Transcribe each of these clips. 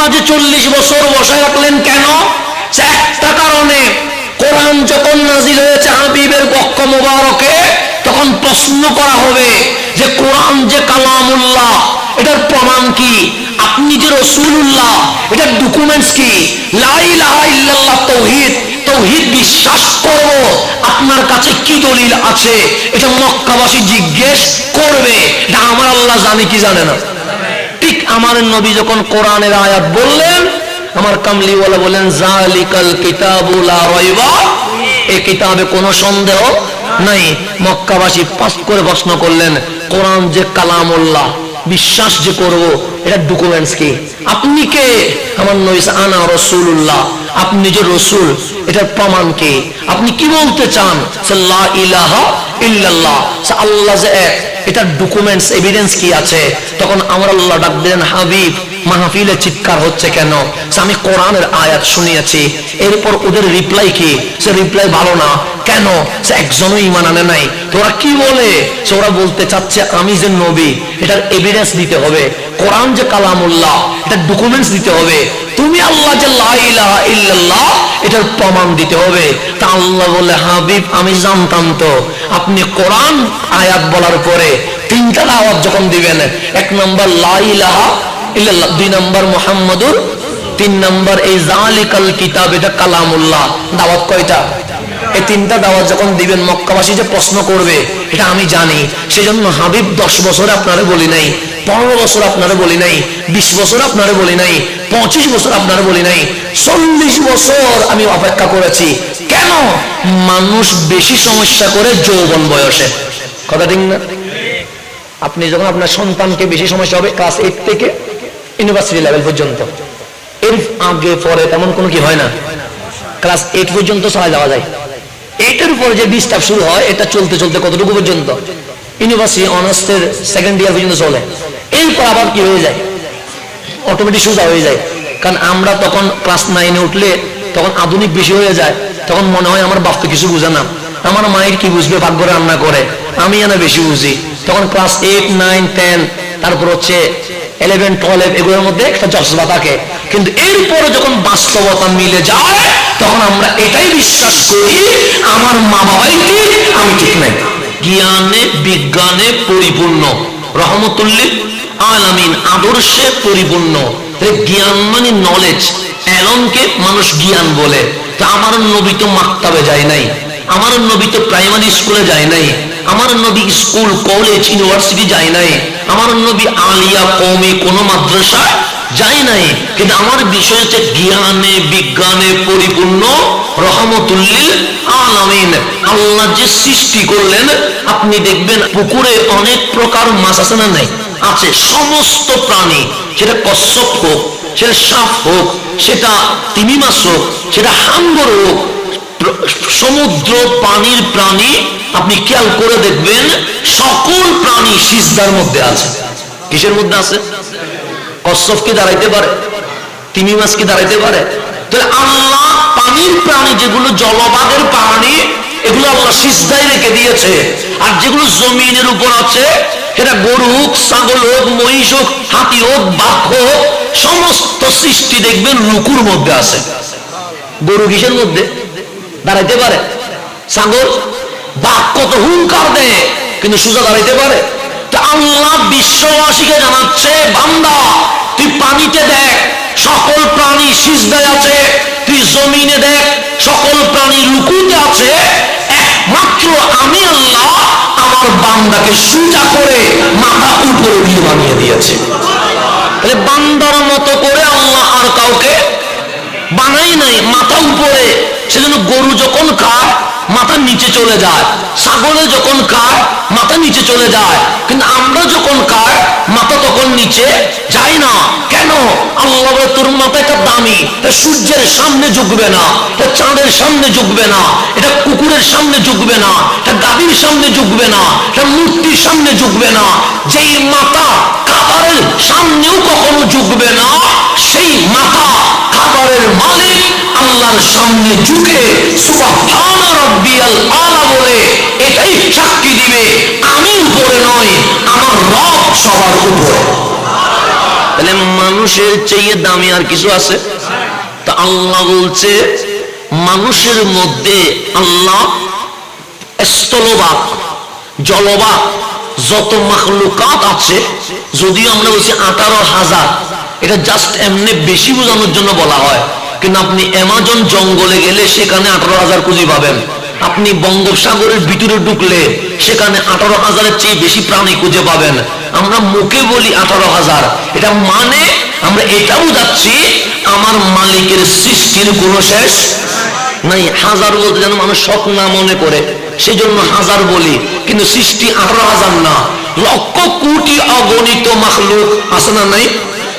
আল্লাহ যে 40 বছর বসায় রাখলেন কেন? একটা কারণে, কোরআন যখন নাজিল হয়েছে হাবিবের বক্ষ মোবারকে, তখন প্রশ্ন করা হবে যে কোরআন যে কালামুল্লাহ, এটার প্রমাণ কি? আপনি যে রাসূলুল্লাহ, এটার ডকুমেন্টস কি? লা ইলাহা ইল্লাল্লাহ তাওহীদ, তাওহীদ বিশ্বাস করব, আপনার কাছে কি দলিল আছে? এটা মক্কাবাসী জিজ্ঞেস করবে। এটা আমার আল্লাহ জানে কি জানে না? ঠিক আমার নবী যখন কোরআনের আয়াত বললেন, আমার কামলিওয়ালা বলেন জালিকাল কিতাবু লা রাইবা, এই কিতাবে কোনো সন্দেহ নাই। মক্কাবাসী পাস করে প্রশ্ন করলেন, কোরআন যে কালামুল্লাহ, বিশ্বাস যে করব, এটা ডকুমেন্টস কি? আপনি কে? আমার নবী আনা রাসূলুল্লাহ, আপনি যে রাসূল, এটার প্রমাণ কি? আপনি কি বলতে চান? লা ইলাহা ইল্লাল্লাহ, আল্লাহ যে এক, এটার ডকুমেন্টস এভিডেন্স কি আছে? তখন আমার আল্লাহ ডাক দিলেন, হাবিব মাহফিলে চিৎকার হচ্ছে কেন? আমি কোরআনের আয়াত শুনিয়েছি। এরপর ওদের রিপ্লাই কি? সে রিপ্লাই ভালো না। কেন? সে একজনও ঈমান আনে নাই। তোরা কি বলে? ওরা বলতে চাচ্ছে আমি যে নবী, এটার এভিডেন্স দিতে হবে। কোরআন যে কালামুল্লাহ, এটার ডকুমেন্টস দিতে হবে। তুমি আল্লাহ যে লা ইলাহা ইল্লাল্লাহ, এটার প্রমাণ দিতে হবে। তা আল্লাহ বলে, হাবিব আমি জানতাম তো আপনি কোরআন আয়াত বলার পরে তিনটা দাওয়াত যখন দিবেন, 1 নম্বর লা ইলাহা ইল্লাল্লাহ, 2 নম্বর মুহাম্মাদুর, 3 নম্বর এই জালিকাল কিতাব, এটা কালামুল্লাহ। দাওয়াত কয়টা? এই তিনটা দাওয়াত যখন দিবেন, মক্কাবাসী যে প্রশ্ন করবে, এটা আমি জানি। সেজন্য হাবিব 10 বছর আপনারে বলি নাই, 15 বছর আপনারে বলি নাই, 20 বছর আপনারে বলি নাই, 25 বছর আপনারে বলি নাই, 40 বছর আমি অপেক্ষা করেছি। কেন? মানুষ বেশি সমস্যা করে যৌবন বয়সে। কথা ঠিক না? আপনি যখন আপনার সন্তানকে বেশি সমস্যা হবে ক্লাস 8 থেকে ইউনিভার্সিটি লেভেল পর্যন্ত, এর আগে পরে তেমন কোনো কি হয় না। ক্লাস 8 পর্যন্ত চালা যাওয়া যায়। 8 এর পরে যে ডিস্টার্ব শুরু হয়, এটা চলতে চলতে কতটুকু পর্যন্ত? ইউনিভার্সিটি অনার্সের 2nd ইয়ার পর্যন্ত চলে। এরপর আবার কি হয়ে যায়? অটোমেটিক সোজা হয়ে যায়। কারণ আমরা তখন ক্লাস 9-এ উঠলে তখন আধুনিক বেশি হয়ে যায়। তখন মনে হয় আমার বাপ তো কিছু বুঝে না, আমার মায়ের কি বুঝবে, ভাগ্য রান্না করে, আমি এনে বেশি বুঝি। তখন ক্লাস 8, 9, 10, তারপর হচ্ছে 11, 12, এগুলোর মধ্যে একটা জজবা থাকে। কিন্তু এরপরে যখন বাস্তবতা মিলে যায়, তখন আমরা এটাই বিশ্বাস করি আমার মা বাবাই ঠিক, আমি ঠিক নাই। জ্ঞানে বিজ্ঞানে পরিপূর্ণ, রহমতুল্লিল আলামিন, আদর্শে পরিপূর্ণ। জ্ঞান মানে নলেজ, এলমকে মানুষ জ্ঞান বলে। তা আমার নবী তো মাক্তাবে যায় নাই, আমার নবী তো প্রাইমারি স্কুলে যায় নাই, আমার নবী স্কুল কলেজ ইউনিভার্সিটি যায় নাই, আমার নবী আলিয়া কওমি কোনো মাদ্রাসায় যায় নাই। কিন্তু আমার বিষয় হচ্ছে জ্ঞানে বিজ্ঞানে পরিপূর্ণ, রহমতুল্লিল আলামিন। আল্লাহ যে সৃষ্টি করলেন, আপনি দেখবেন পুকুরে অনেক প্রকার মাছ আছে না? নাই, আছে। সমস্ত প্রাণী, সেটা কচ্ছপ হোক, সেটা সাপ হোক, সেটা তিমি মাছ হোক, সেটা হাঙ্গর হোক, সমুদ্র পানির প্রাণী, আপনি খেয়াল করে দেখবেন সকল প্রাণী সিজদার মধ্যে আছে। কিসের মধ্যে আছে? কচ্ছপ কি দাঁড়াইতে পারে? তিমি মাছ কি দাঁড়াইতে পারে? তাহলে আল্লাহ পানির প্রাণী, যেগুলো জলভাগের প্রাণী, এগুলো আল্লাহ সিজদায় রেখে দিয়েছে। আর যেগুলো জমিনের উপর আছে, সেটা গরু হোক, ছাগল হোক, মহিষ হোক, হাতি হোক, বাঘ হোক, সমস্ত সৃষ্টি দেখবেন রুকুর মধ্যে আছে। গরু কিসের মধ্যে দাঁড়াইতে পারে? ছাগল, বাঘ কত হুঙ্কার দেয়, কিন্তু সোজা দাঁড়াইতে পারে? তা আল্লাহ বিশ্ববাসীকে জানাচ্ছে, বান্দা তুই পানিতে দেখ, সকল প্রাণী সিজদায় আছে। তুই জমিনে দেখ, সকল প্রাণী রুকুতে আছে। একমাত্র আমি আল্লাহ আমার বান্দাকে সোজা করে মাথা উপরে দিয়ে বানিয়ে দিয়েছে। তাহলে বান্দার মতো করে আল্লাহ আর কাউকে বানাই নাই, মাথা উপরে। সেজন্য গরু যখন খায় মাথা নিচে চলে যায়, ছাগলে যখন খায় মাথা নিচে চলে যায়, কিন্তু আমরা যখন খাই মাথা তখন নিচে যায় না। কেন? আল্লাহ বলে তোর মাথা একটা দামি, এটা সূর্যের সামনে ঝুঁকবে না, এটা চাঁদের সামনে ঝুঁকবে না, এটা কুকুরের সামনে ঝুঁকবে না, এটা গাভীর সামনে ঝুঁকবে না, এটা মূর্তির সামনে ঝুঁকবে না। যেই মাথা খাবারের সামনেও কখনো ঝুঁকবে না, সেই মাথা খাবারের মালিক আল্লাহর সামনে ঝুঁকে সুবহান রাব্বিয়াল আলা বলে এটাই সাক্ষী দিবে আমি উপরে নয়, আমার রব সবার উপরে। তাহলে মানুষের চেয়ে দামি আর কিছু আছে? তা আল্লাহ বলছে মানুষের মধ্যে আল্লাহ স্থলভাগ, জলভাগ, যত মাখলুকাত আছে, যদিও আমরা বলছি 18,000, এটা জাস্ট এমনি বেশি বোঝানোর জন্য বলা হয়, কিন্তু আপনি অ্যামাজন জঙ্গলে গেলে সেখানে 18,000 খুঁজে পাবেন। আপনি বঙ্গোপসাগরের ভিতরে ঢুকলে সেখানে 18,000-এর চেয়ে বেশি প্রাণী খুঁজে পাবেন। আমরা মুখে বলি 18,000, এটা মানে আমরা এটা বোঝাচ্ছি আমার মালিকের সৃষ্টির কোনো শেষ নাই। হাজার বলতে যেন মানুষ শখ না মনে করে, সেই জন্য হাজার বলি, কিন্তু সৃষ্টি 18,000 না, লক্ষ কোটি অগণিত মাখলুক আছে না নাই?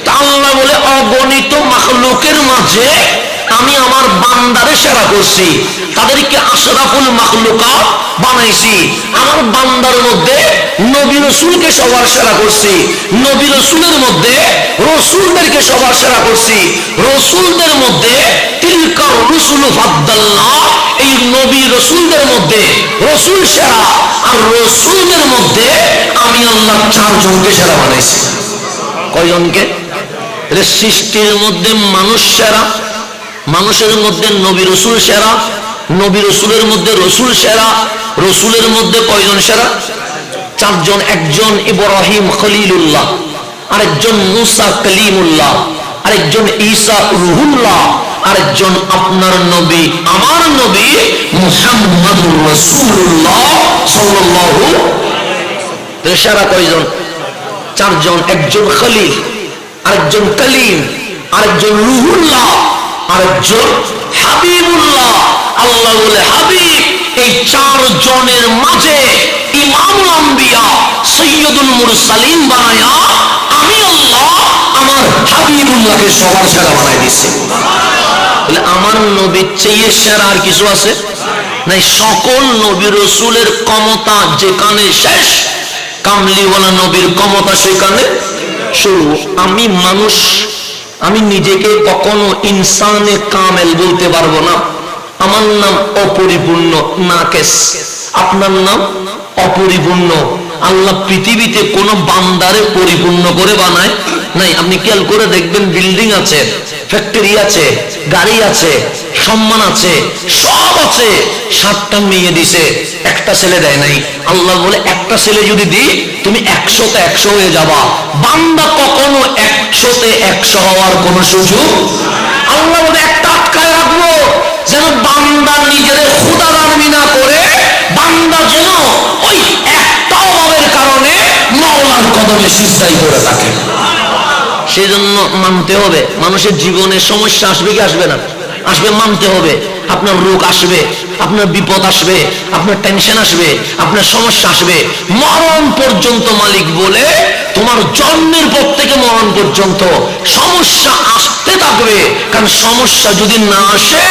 তা আল্লাহ বলে অগণিত মাখলুকের মাঝে আমি আমার বান্দারে সেরা করছি, তাদেরকে আশরাফুল মাখলুকাত বানাইছি। আমার বান্দার মধ্যে নবী রসুলকে সবার সেরা করছি, নবী রসুলের মধ্যে রসুলদেরকে সবার সেরা করছি, রসুলদের মধ্যে তিলকার রসুল ফাদ্দাল্লাহ, এই নবী রসুলদের মধ্যে রসুল সেরা, আর রসুলদের মধ্যে আমি আল্লাহ 4 জনকে সেরা বানাইছি। কয়জনকে? সৃষ্টির মধ্যে মানুষ সেরা, মানুষের মধ্যে নবী রসুল সেরা, নবী রসুলের মধ্যে রসুল সেরা, রসুলের মধ্যে কয়জন সেরা? 4 জন। একজন ইব্রাহিম খলিলুল্লাহ, আরেকজন মুসা কালিমুল্লাহ, আরেকজন ঈসা রুহুল্লাহ, আরেকজন আপনার নবী আমার নবী মুহাম্মাদুর রাসূলুল্লাহ সাল্লাল্লাহু আলাইহি ওয়াসাল্লাম। সেরা কয়জন? 4 জন। একজন খলিল, আরেকজন কালিম, আরেকজন রুহুল্লাহ, আরেকজন হাবিবুল্লাহ। আল্লাহ বলে হাবিব, এই 4 জনের মাঝে ইমামুল আম্বিয়া সৈয়দুল মুরসালিন বানায়া আমি আল্লাহ আমার হাবিবুল্লাহকে সবার সেরা বানাই দিয়েছি। বলে আমার নবীর চেয়ে সেরা আর কিছু আছে নাই? সকল নবী রসুলের ক্ষমতা যেখানে শেষ, কামলিওয়ালা নবীর ক্ষমতা সেখানে শুরু। আমি মানুষ, আমি নিজেকে কখনো ইনসানে কামেল বলতে পারবো না। আমার নাম অপরিপূর্ণ নাকেস, আপনার নাম অপরিপূর্ণ। আল্লাহ পৃথিবীতে কোন বান্দারে পরিপূর্ণ করে বানায় নাই। আপনি খেয়াল করে দেখবেন, বিল্ডিং আছে, ফ্যাক্টরি আছে, গাড়ি আছে, সম্মান আছে, সব আছে, 7টা মেয়ে দিছে, একটা ছেলে দেয় নাই। আল্লাহ বলে একটা ছেলে যদি দিই তুমি 100তে 100 হয়ে যাবা। বান্দা কখনো 100তে 100 হওয়ার কোন সুযোগ। আল্লাহ বলে একটা আটকায় রাখবো, যেন বান্দা নিজের খুদাদারমি না করে, বান্দা যেন ওই একটা অভাবের কারণে মাওলার কদমে সিজদাই করে থাকে। সেজন্য মানতে হবে। মানুষের জীবনে সমস্যা আসবে কি আসবে না? আসবে, মানতে হবে। আপনার রোগ আসবে, আপনার বিপদ আসবে, আপনার টেনশন আসবে, আপনার সমস্যা আসবে, মরণ পর্যন্ত মালিক বলে তোমার জন্মের পর থেকে মরণ পর্যন্ত সমস্যা আসতে থাকবে। কারণ সমস্যা যদি না আসে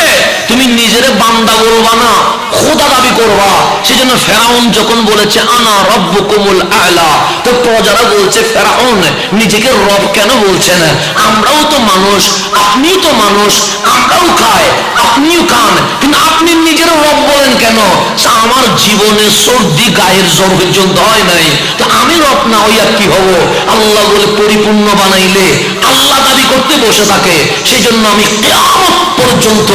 তুমি নিজের বান্দা বলবা না, খোদা দাবি করবা। সেজন্য ফেরাউন যখন বলেছে আনা রব্বুকুমুল আ'লা, তো প্রজারা বলছে ফেরাউন নিজেকে রব কেন বলছেন? আমরাও তো মানুষ, আপনিও তো মানুষ, আমরাও খাই, আপনিও খান, কিন্তু আপনি নিজের রব বলেন কেন? আমার জীবনে সর্দি গায়ের জ্বর পর্যন্ত হয় নাই, তো আমি রব না হইয়া কি হব? আল্লাহ বলে পরিপূর্ণ বানাইলে আল্লাহ দাবি করতে বসে থাকে। সেই জন্য আমি কিয়ামত পর্যন্ত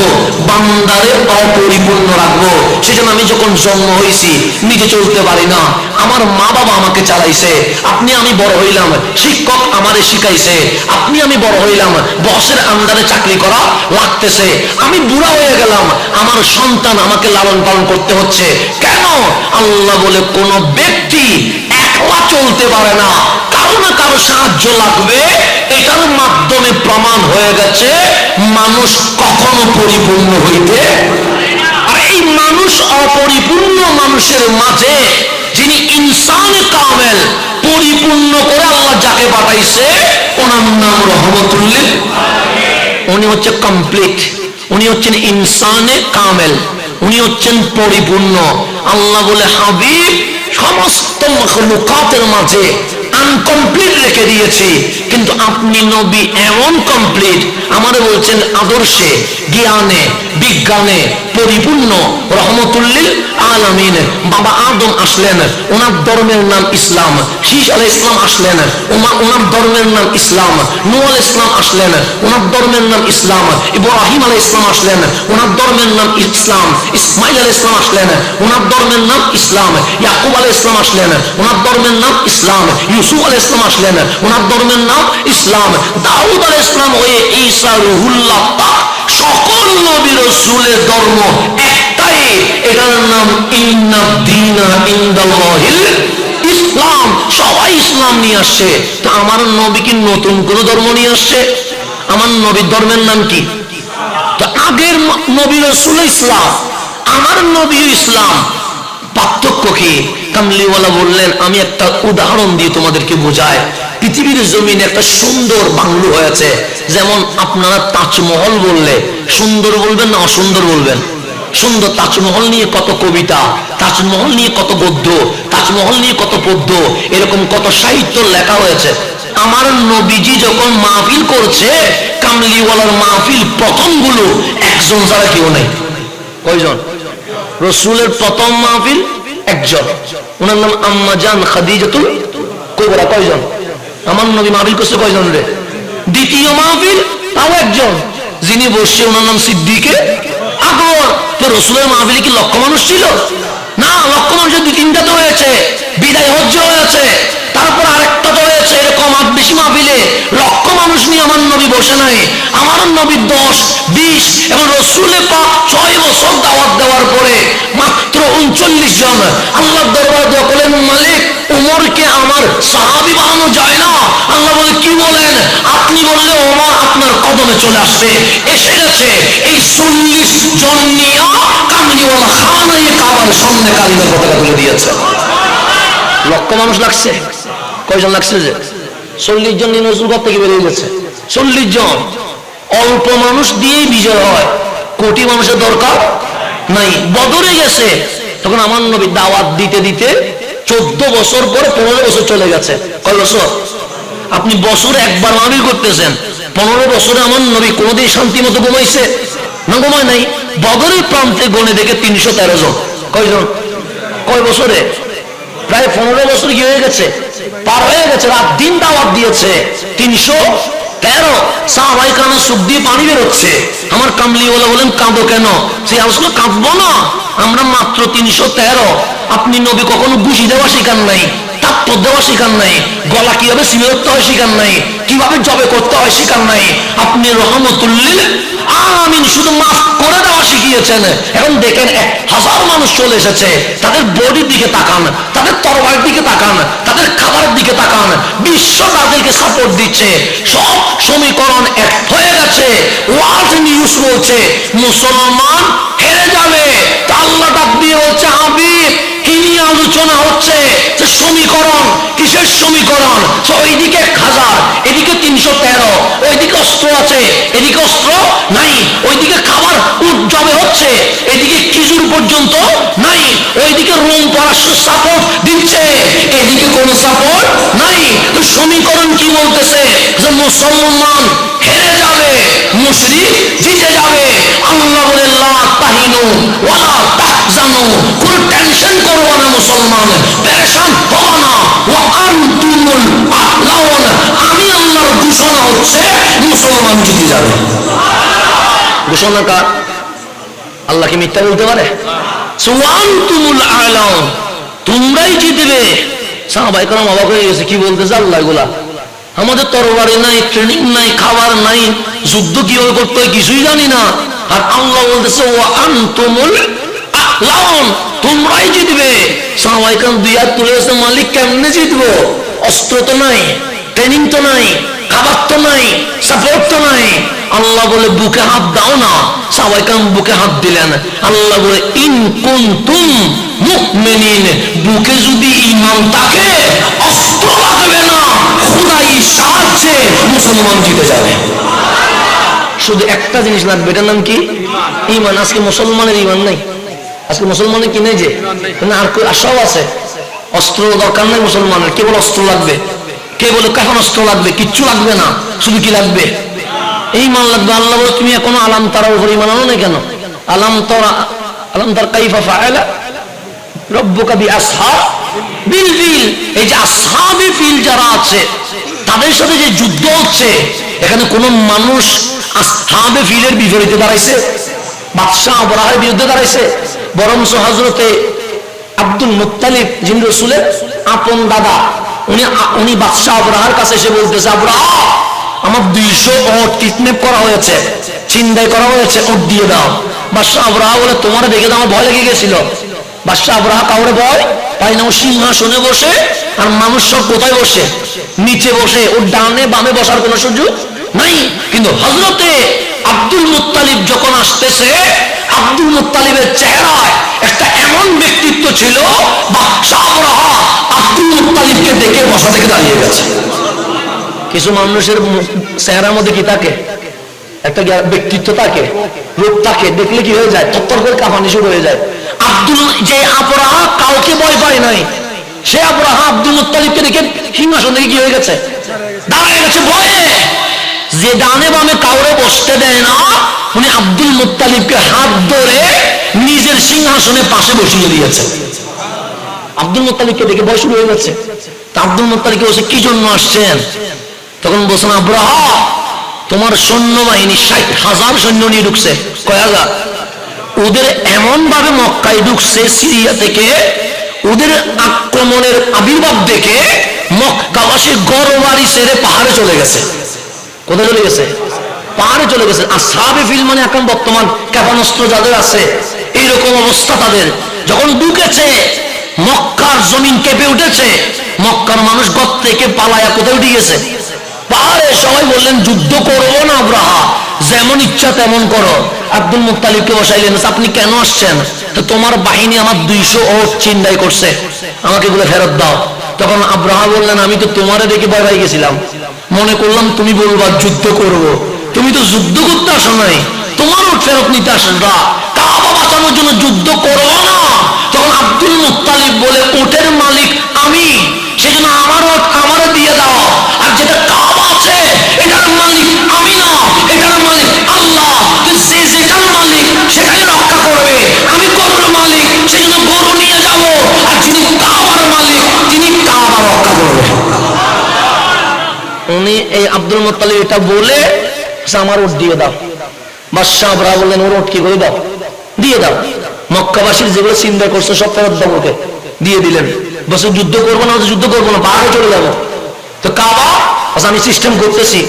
বান্দারে অপরিপূর্ণ রাখবো। সেজন্য আমি যখন জন্ম হয়েছি নিজে চলতে পারি না, আমার মা বাবা আমাকে চালাইছে। আপনি আমি বড় হইলাম, শিক্ষক আমারে শিখাইছে। আপনি আমি বড় হইলাম, বসের আন্ডারে চাকরি করা লাগতেছে। আমি বুড়া হয়ে গেলাম, আমার সন্তান আমাকে লালন পালন করতে হচ্ছে। কেন? আল্লাহ বলে কোন ব্যক্তি একলা চলতে পারে না, কারো না কারো সাহায্য লাগবে। এটার মাধ্যমে প্রমাণ হয়ে গেছে মানুষ কখনো পরিপূর্ণ হইতে। আর এই মানুষ অপরিপূর্ণ মানুষের মাঝে যিনি ইনসানে কামেল, পরিপূর্ণ করে আল্লাহ যাকে পাঠাইছে ওনার নাম রহমতুল্লিল। উনি হচ্ছে কমপ্লিট, উনি হচ্ছেন ইনসানে কামেল, উনি হচ্ছেন পরিপূর্ণ। আল্লাহ বলে হাবিব সমস্ত মাখলুকাতের মাঝে আনকমপ্লিট রেখে দিয়েছি, কিন্তু আপনি নবী এমন কমপ্লিট, আমাদের বলছেন আদর্শে, জ্ঞানে, বিজ্ঞানে পরিপূর্ণ রহমতুল্লিল আলামিন বাবা আদম আসলেন, ওনার ধর্মের নাম ইসলাম। শীষ আলাইহিস সালাম আসলেন, ওনার ধর্মের নাম ইসলাম। নূহ আলাইহিস সালাম আসলেন, ওনার ধর্মের নাম ইসলাম। ইব্রাহিম আলাইহিস সালাম আসলেন, ওনার ধর্মের নাম ইসলাম। ইসমাইল আলাইহিস সালাম আসলেন, ওনার ধর্মের নাম ইসলাম। ইয়াকুব আলাইহিস সালাম আসলেন, ওনার ধর্মের নাম ইসলাম। ইউসুফ আলাইহিস সালাম আসলেন, ওনার ধর্মের নাম ইসলাম। দাউদ আলাইহিস সালাম হয়ে ঈসা রুহুল্লাহ, সকল নবী রাসূলের ধর্ম একটাই, এটার নাম ইন্নাদ-দীনা ইনদাল্লাহিল ইসলাম। সবাই ইসলাম নিয়ে আসছে। তো আমার নবী কি নতুন কোন ধর্ম নিয়ে আসছে? আমার নবীর ধর্মের নাম কি? তো আগের নবী রাসূল ইসলাম, আমার নবী ইসলাম, পার্থক্য কি? কামলিওয়ালা বললেন, আমি একটা উদাহরণ দিয়ে তোমাদেরকে বোঝাই। পৃথিবীর জমিনে একটা সুন্দর বাংলো হয়েছে, যেমন আপনারা তাজমহল বললে সুন্দর বলবেন না অসুন্দর বলবেন? সুন্দর। তাজমহল নিয়ে কত কবিতা, তাজমহল নিয়ে কত গদ্য, তাজমহল নিয়ে কত পদ্য, এরকম কত সাহিত্য লেখা হয়েছে। আমার নবীজি যখন মাহফিল করছে, কামলিওয়ালার মাহফিল প্রথমগুলো একজন ছাড়া কেউ নেই। কয়জন? রসুলের প্রথম মাহফিল একজন, ওনার নাম আম্মা জান খাদিজাতুল কুবরা। কয়জন? আমার নবী মাহফিল করছে কয়জন রে? দ্বিতীয় মাহফিল তাও একজন, যিনি বসছে ওনার নাম সিদ্দিকে আকবর। তো রসুলের মাহফিলে কি লক্ষ মানুষ ছিল? না, লক্ষ মানুষের 2-3টা তো হয়েছে, বিদায় হজ্জ হয়েছে, তারপর আরেকটা তো হয়েছে। এরকম আর বেশি মাহফিলে লক্ষ মানুষ নিয়ে আমার নবী বসে নাই। আমার নবী 10-20 এবং রসুলে পাক 6 বছর দাওয়াত দেওয়ার পরে মাত্র 39 জন। আল্লাহর দরবারে দোয়া করলেন, মালিক উমরকে আমার সাহাবী বানানো যায় না। আল্লাহ বলে, কি বলেন? আপনি বললে ওমর আপনার কদমে চলে আসবে। এসে গেছে। এই 40 জন নিয়ে কামলিওয়ালা খানায়ে কাবার সামনে কালিমার পতাকা তুলে দিয়েছে। লক্ষ মানুষ লাগছে? কয়জন লাগছে? যে 40 জন নিয়ে নজরুল থেকে বেরিয়ে গেছে। 40 জন। অল্প মানুষ দিয়েই বিজয় হয়, কোটি মানুষের দরকার নাই। বদরে গেছে, তখন আমার নবী দাওয়াত দিতে দিতে 14 বছর পরে 15 বছর চলে গেছে। কয় বছর? আপনি বছরে একবার মাহফিল করতেছেন, 15 বছরে আমার নবী কোনোদিন শান্তি মতো ঘুমাইছে? না, ঘুমায় নাই। বদরের প্রান্তে গণে দেখে 313 জন। কয়জন? কয় বছরে? প্রায় 15 বছর কি হয়ে গেছে, পার হয়ে গেছে। রাত দিন দাওয়াত দিয়েছে। 313 সাহাবায়ে কেরামের চোখ দিয়ে পানি বেরোচ্ছে। আমার কামলিওয়ালা বলেন, কাঁদো কেন? সে আসলে কাঁদবো না, আমরা মাত্র 313। আপনি নবী কখনো ঘুষি দেওয়া শিখান নাই, তাপ্পর দেওয়া শিখান নাই, গলা কিভাবে সিমে উঠতে হয় শিখান নাই, কিভাবে জবে করতে হয় শিখান নাই। আপনি রহমতুল্লিল আলামিন শুধু মাফ করে দেওয়া শিখিয়েছেন। এখন দেখেন 1000 মানুষ চলে এসেছে, তাদের বডির দিকে তাকান, তাদের তরবারির দিকে তাকান, তাদের খাবারের দিকে তাকান, বিশ্ব তাদেরকে সাপোর্ট দিচ্ছে। সব সমীকরণ এক হয়ে গেছে। ওয়ার্ল্ড নিউজ বলছে মুসলমান হেরে যাবে। তা আল্লাহ ডাক দিয়ে বলছে, হাবিব কি নিয়ে আলোচনা হচ্ছে? যে সমীকরণ, কিসের সমীকরণ? ওইদিকে 1000, এদিকে 313, ওইদিকে অস্ত্র আছে, এদিকে অস্ত্র নাই, ওইদিকে খাবার জবে হচ্ছে, এদিকে খিজুর পর্যন্ত নাই, ওইদিকে রোম পরাশর সাপোর্ট দিচ্ছে, এদিকে কোনো সাপোর্ট নাই। তো সমীকরণ কি বলতেছে? যে মুসলমান হেরে যাবে, মুশরিক জিতে যাবে। আল্লাহ বলে, লা তাহিনু ওয়ালা তাহজানু, কোনো টেনশন করবো না মুসলমান, পেরেশান হবো না। ওয়া আনতুমুল আ'লাউন, আমি আল্লাহর ঘোষণা হচ্ছে মুসলমান জিতে যাবে। ঘোষণা কার? আল্লাহ কি মিথ্যা বলতে পারে? ওয়া আনতুমুল আ'লাউন, তোমরাই জিতবে। সাহাবায়ে কেরাম অবাক হয়ে গেছে, কি বলতেছে আল্লাহ এগুলা? আমাদের তরবারি নাই, ট্রেনিং নাই, খাবার নাই, যুদ্ধ কিভাবে করতে হয় কিছুই জানি না। আর আল্লাহ বলতেছে ওয়া আনতুমুল আ'লাউন, তোমরাই জিতবে। সাহাবায়ে কেরাম দুই হাত তুলে গেছে, মালিক কেমনে জিতবো? অস্ত্র তো নাই, ট্রেনিং তো নাই, খাবার তো নাই, সাপোর্ট তো নাই। আল্লাহ বলে, বুকে হাত দাও না। সাহাবায়ে কেরাম বুকে হাত দিলেন। আল্লাহ বলে, ইন কুনতুম মুমিনিন, বুকে যদি ঈমান থাকে অস্ত্র লাগবে না, খোদাই সাহায্যে মুসলমান জিতে যাবে। শুধু একটা জিনিস লাগবে, এটার নাম কি? ঈমান। আজকে মুসলমানের ঈমান নাই। আজকে মুসলমানের কি নেই? যে না, আর সব আছে। অস্ত্র দরকার নেই মুসলমানের, কেবল অস্ত্র লাগবে। কে বলে কখন অস্ত্র লাগবে? কিচ্ছু লাগবে না, শুধু কি লাগবে? ঈমান লাগবে। আল্লাহ বলে তুমি এখনো আলাম তারার উপর ঈমান আনো না কেন? আলাম তার কাইফা ফাআলা রব্বুকা বিআসহাবিল ফিল। এই যে আসহাবে ফিল যারা আছে তাদের সাথে যে যুদ্ধ হচ্ছে, এখানে কোন মানুষ আসহাবে ফিলের বিপরীতে দাঁড়াইছে? বাদশাহ আবরাহের বিরুদ্ধে দাঁড়াইছে? বরঞ্চ হযরতে আব্দুল মুত্তালিব যিনি রাসূলের আপন দাদা, উনি বাদশাহ আবরাহার কাছে এসে বলতেছে, আবরাহা আমার 200 ওট কিডন্যাপ করা হয়েছে, ছিনতাই করা হয়েছে, ওট দিয়ে দাও। বাদশাহ আবরাহা বলে তোমার দেখে তো আমার ভয় লেগে গেছিল। বাদশাহ আবরাহা কাউরে ভয় পাই না, ও সিংহাসনে বসে, আর মানুষ সব কোথায় বসে? নিচে বসে। ওর ডানে বামে বসার কোনো সুযোগ নাই। কিন্তু হযরতে আব্দুল মুত্তালিব যখন আসতেছে, আব্দুল মুত্তালিবের চেহারায় একটা এমন ব্যক্তিত্ব ছিল, বাদশাহ আবরাহা আব্দুল মুত্তালিবকে দেখে বসা থেকে দাঁড়িয়ে গেছে। কিছু মানুষের চেহারার মধ্যে কি থাকে? একটা ব্যক্তিত্ব থাকে, রূপ থাকে, দেখলে কি হয়ে যায়? তত্তর করে কাঁপানি শুরু হয়ে যায়। যে আবরাহা কাউকে ভয় পায় নাই, সে আবরাহা আব্দুল মুত্তালিবকে দেখে সিংহাসন থেকে কি হয়ে গেছে? দাঁড়িয়ে গেছে ভয়ে। যে ডানে বামে কাউরে বসতে দেয় না, উনি আব্দুল মুত্তালিবকে হাত ধরে নিজের সিংহাসনে পাশে বসিয়ে দিয়েছে। আব্দুল মুত্তালিবকে দেখে ভয় শুরু হয়ে গেছে। তা আব্দুল মুত্তালিবকে বসে কি জন্য আসছেন? তখন বলছেন, আবরাহা তোমার সৈন্যবাহিনী 60,000 সৈন্য নিয়ে ঢুকছে। কয় হাজার? ওদের এমন ভাবে মক্কায় ঢুকছে সিরিয়া থেকে, ওদের আক্রমণের আবির্ভাব দেখে মক্কাবাসী ঘরবাড়ি ছেড়ে পাহাড়ে চলে গেছে। কোথায় চলে গেছে? পাহাড়ে চলে গেছে। আসহাবে ফিল মানে এখন বর্তমান ক্ষেপণাস্ত্র যাদের আছে, এইরকম অবস্থা তাদের। যখন ঢুকেছে মক্কার জমিন কেঁপে উঠেছে, মক্কার মানুষ ঘর থেকে পালায়া কোথায় উঠে গেছে? পাহাড়ে। সবাই বললেন যুদ্ধ করবো না আবরাহা, যেমন ইচ্ছা তেমন করো। আব্দুল মুত্তালিবকে বসাইলেন, আপনি কেন আসছেন? তো তোমার বাহিনী আমার 200 ওট ছিনতাই করছে, আমাকে এগুলো ফেরত দাও। তখন আবরাহা বললেন, আমি তো তোমারে দেখে ভয় পাই গেছিলাম, মনে করলাম তুমি বলবা যুদ্ধ করব। তুমি তো যুদ্ধ করতে আসো নাই, তোমার ওট ফেরত নিতে আসা, কাবা বাঁচানোর জন্য যুদ্ধ করবো না। তখন আব্দুল মুত্তালিব বলে, ওটের মালিক আমি, সেজন্য আমার ওট আমারে দিয়ে দাও। আর যেটা কাবা আছে এটার মালিক আমি না, এটার মালিক আল্লাহ। সে যেটার মালিক সেটাই রক্ষা করবে, আমি গরুর মালিক, সেজন্য গরু নিয়ে যাব। আর যিনি কাবার মালিক তিনি কাবা রক্ষা করবে। উনি এই আব্দুল মুত্তালিব এটা বলে আমার ওট দিয়ে দাও। বাদশাহ আবরাহা বললেন, ওর ওট কি করে দাও? দিয়ে দাও। মক্কাবাসীর যেগুলো চিন্তা করছে সব ফেরত দাও, ওকে দিয়ে দিলেন। বসে যুদ্ধ করবো না, যুদ্ধ করবো না, পাহাড়ে চলে যাবো। তো কাবা, আমি সিস্টেম করতেছি,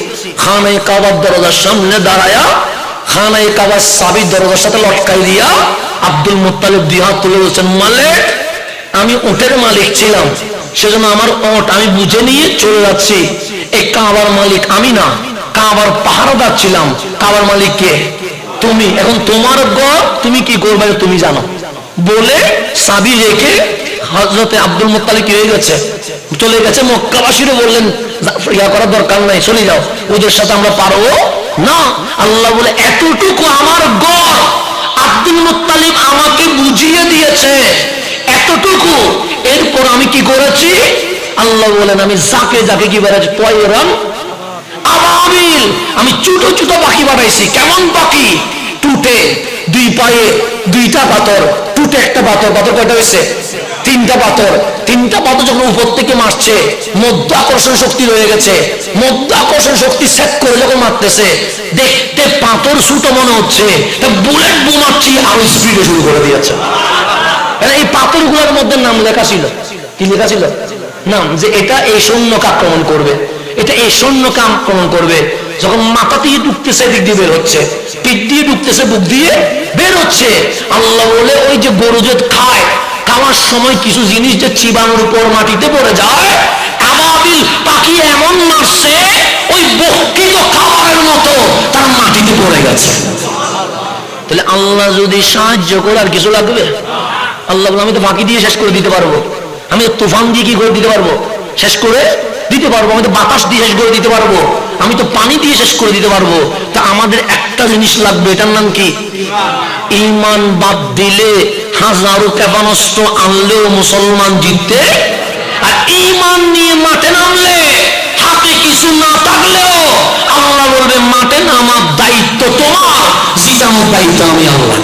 খানায়ে কাবার দরজার সামনে দাঁড়ায়া খানায়ে কাবার চাবির দরজার সাথে লটকাই দিয়া আব্দুল মুত্তালিব 2 হাত তুলে বলছেন, মালিক আমি ওটের মালিক ছিলাম, সেজন্য আমার ওট আমি বুঝে নিয়ে চলে যাচ্ছি। এই কাবার মালিক আমি না, কাবার পাহারাদার ছিলাম। কাবার মালিক কে? তুমি। এখন তোমার ঘর, তুমি কি করবে তুমি জানো। বলে চাবি রেখে হযরতে আব্দুল মুত্তালিব কি হয়ে গেছে? চলে গেছে। মক্কাবাসীরা বললেন, ইয়া করার দরকার নাই, চলে যাও, ওদের সাথে আমরা পারবো না। আল্লাহ বলে, এতটুকু আমার ঘর আব্দুল মুত্তালিব আমাকে বুঝিয়ে দিয়েছে, এতটুকু। এরপর আমি কি করেছি? আল্লাহ বলেন, আমি যাকে যাকে কি বেড়াচ্ছি, তয়রান আবাবিল, আমি ছোট ছোট পাখি বানাইছি। কেমন পাখি? টুটে, 2 পায়ে 2টা পাথর, টুটে একটা পাথর। পাথর কয়টা হয়েছে? 3টা পাথর। 3টা পাথর যখন উপর থেকে মারছে, মধ্যাকর্ষণ শক্তি রয়ে গেছে। মধ্যাকর্ষণ শক্তি সেট করে যখন মারতেছে, দেখতে পাথর ছোট মনে হচ্ছে, বুলেট বোমাচ্ছি আরো স্পিডে শুরু করে দিয়েছে। এই পাথরগুলোর মধ্যে নাম লেখা ছিল। কি লেখা ছিল? নাম, যে এটা এই সৈন্যকে আক্রমণ করবে, এটা এই সৈন্যকে আক্রমণ করবে। যখন মাথা দিয়ে ঢুকতেছে দিক দিয়ে বের হচ্ছে, পিঠ দিয়ে ঢুকতেছে বুক দিয়ে বের হচ্ছে। আল্লাহ বলে, ওই যে গরু যে খায়, খাওয়ার সময় কিছু জিনিস যে চিবানোর উপর মাটিতে পড়ে যায়, আবাবিল পাখি এমন মারছে, ওই বক্ষিত খাবারের মতো তার মাটিতে পড়ে গেছে। তাহলে আল্লাহ যদি সাহায্য করে আর কিছু লাগবে? আল্লাহ বলে, আমি তো ফাঁকি দিয়ে শেষ করে দিতে পারবো, আমি তো তুফান দিয়ে কি করে দিতে পারবো? শেষ করে দিতে পারবো। আমি তো বাতাস দিয়ে শেষ করে দিতে পারবো, আমি তো পানি দিয়ে শেষ করে দিতে পারবো। তা আমাদের একটা জিনিস লাগবে, এটার নাম কি? ঈমান। বাদ দিলে হাজারো ক্ষেপণাস্ত্র আনলেও মুসলমান জিততে, আর ঈমান নিয়ে মাঠে নামলে হাতে কিছু না থাকলেও আল্লাহ আল্লাহ বলবে মাঠে নামার দায়িত্ব তোমার, জিতানোর দায়িত্ব আমি আল্লাহ।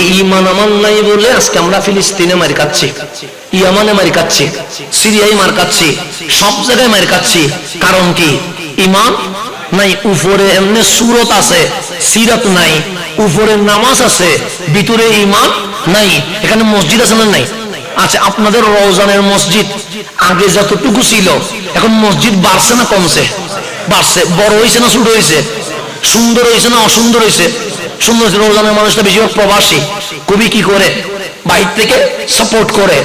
এই ঈমান আমার নাই বলে আজকে আমরা ফিলিস্তিনে মার খাচ্ছি, ইয়ামানে মার খাচ্ছি, সিরিয়ায় মার খাচ্ছি, সব জায়গায় মার খাচ্ছি। কারণ কি? ঈমান নাই। উপরে এমনি সূরত আছে, সিরাত নাই। উপরে নামাজ আছে, ভিতরে ঈমান নাই। এখানে মসজিদ আছে না নাই? আচ্ছা, আপনাদের রওজানের মসজিদ আগে যতটুকু ছিল এখন মসজিদ বাড়ছে না কমছে? বাড়ছে। বড় হয়েছে না ছোট হয়েছে? সুন্দর হয়েছে না অসুন্দর হয়েছে? সুন্দর হয়েছে। রওজানের মানুষটা বেশিরভাগ প্রবাসী, কবি কি করে বাইরে থেকে সাপোর্ট করে।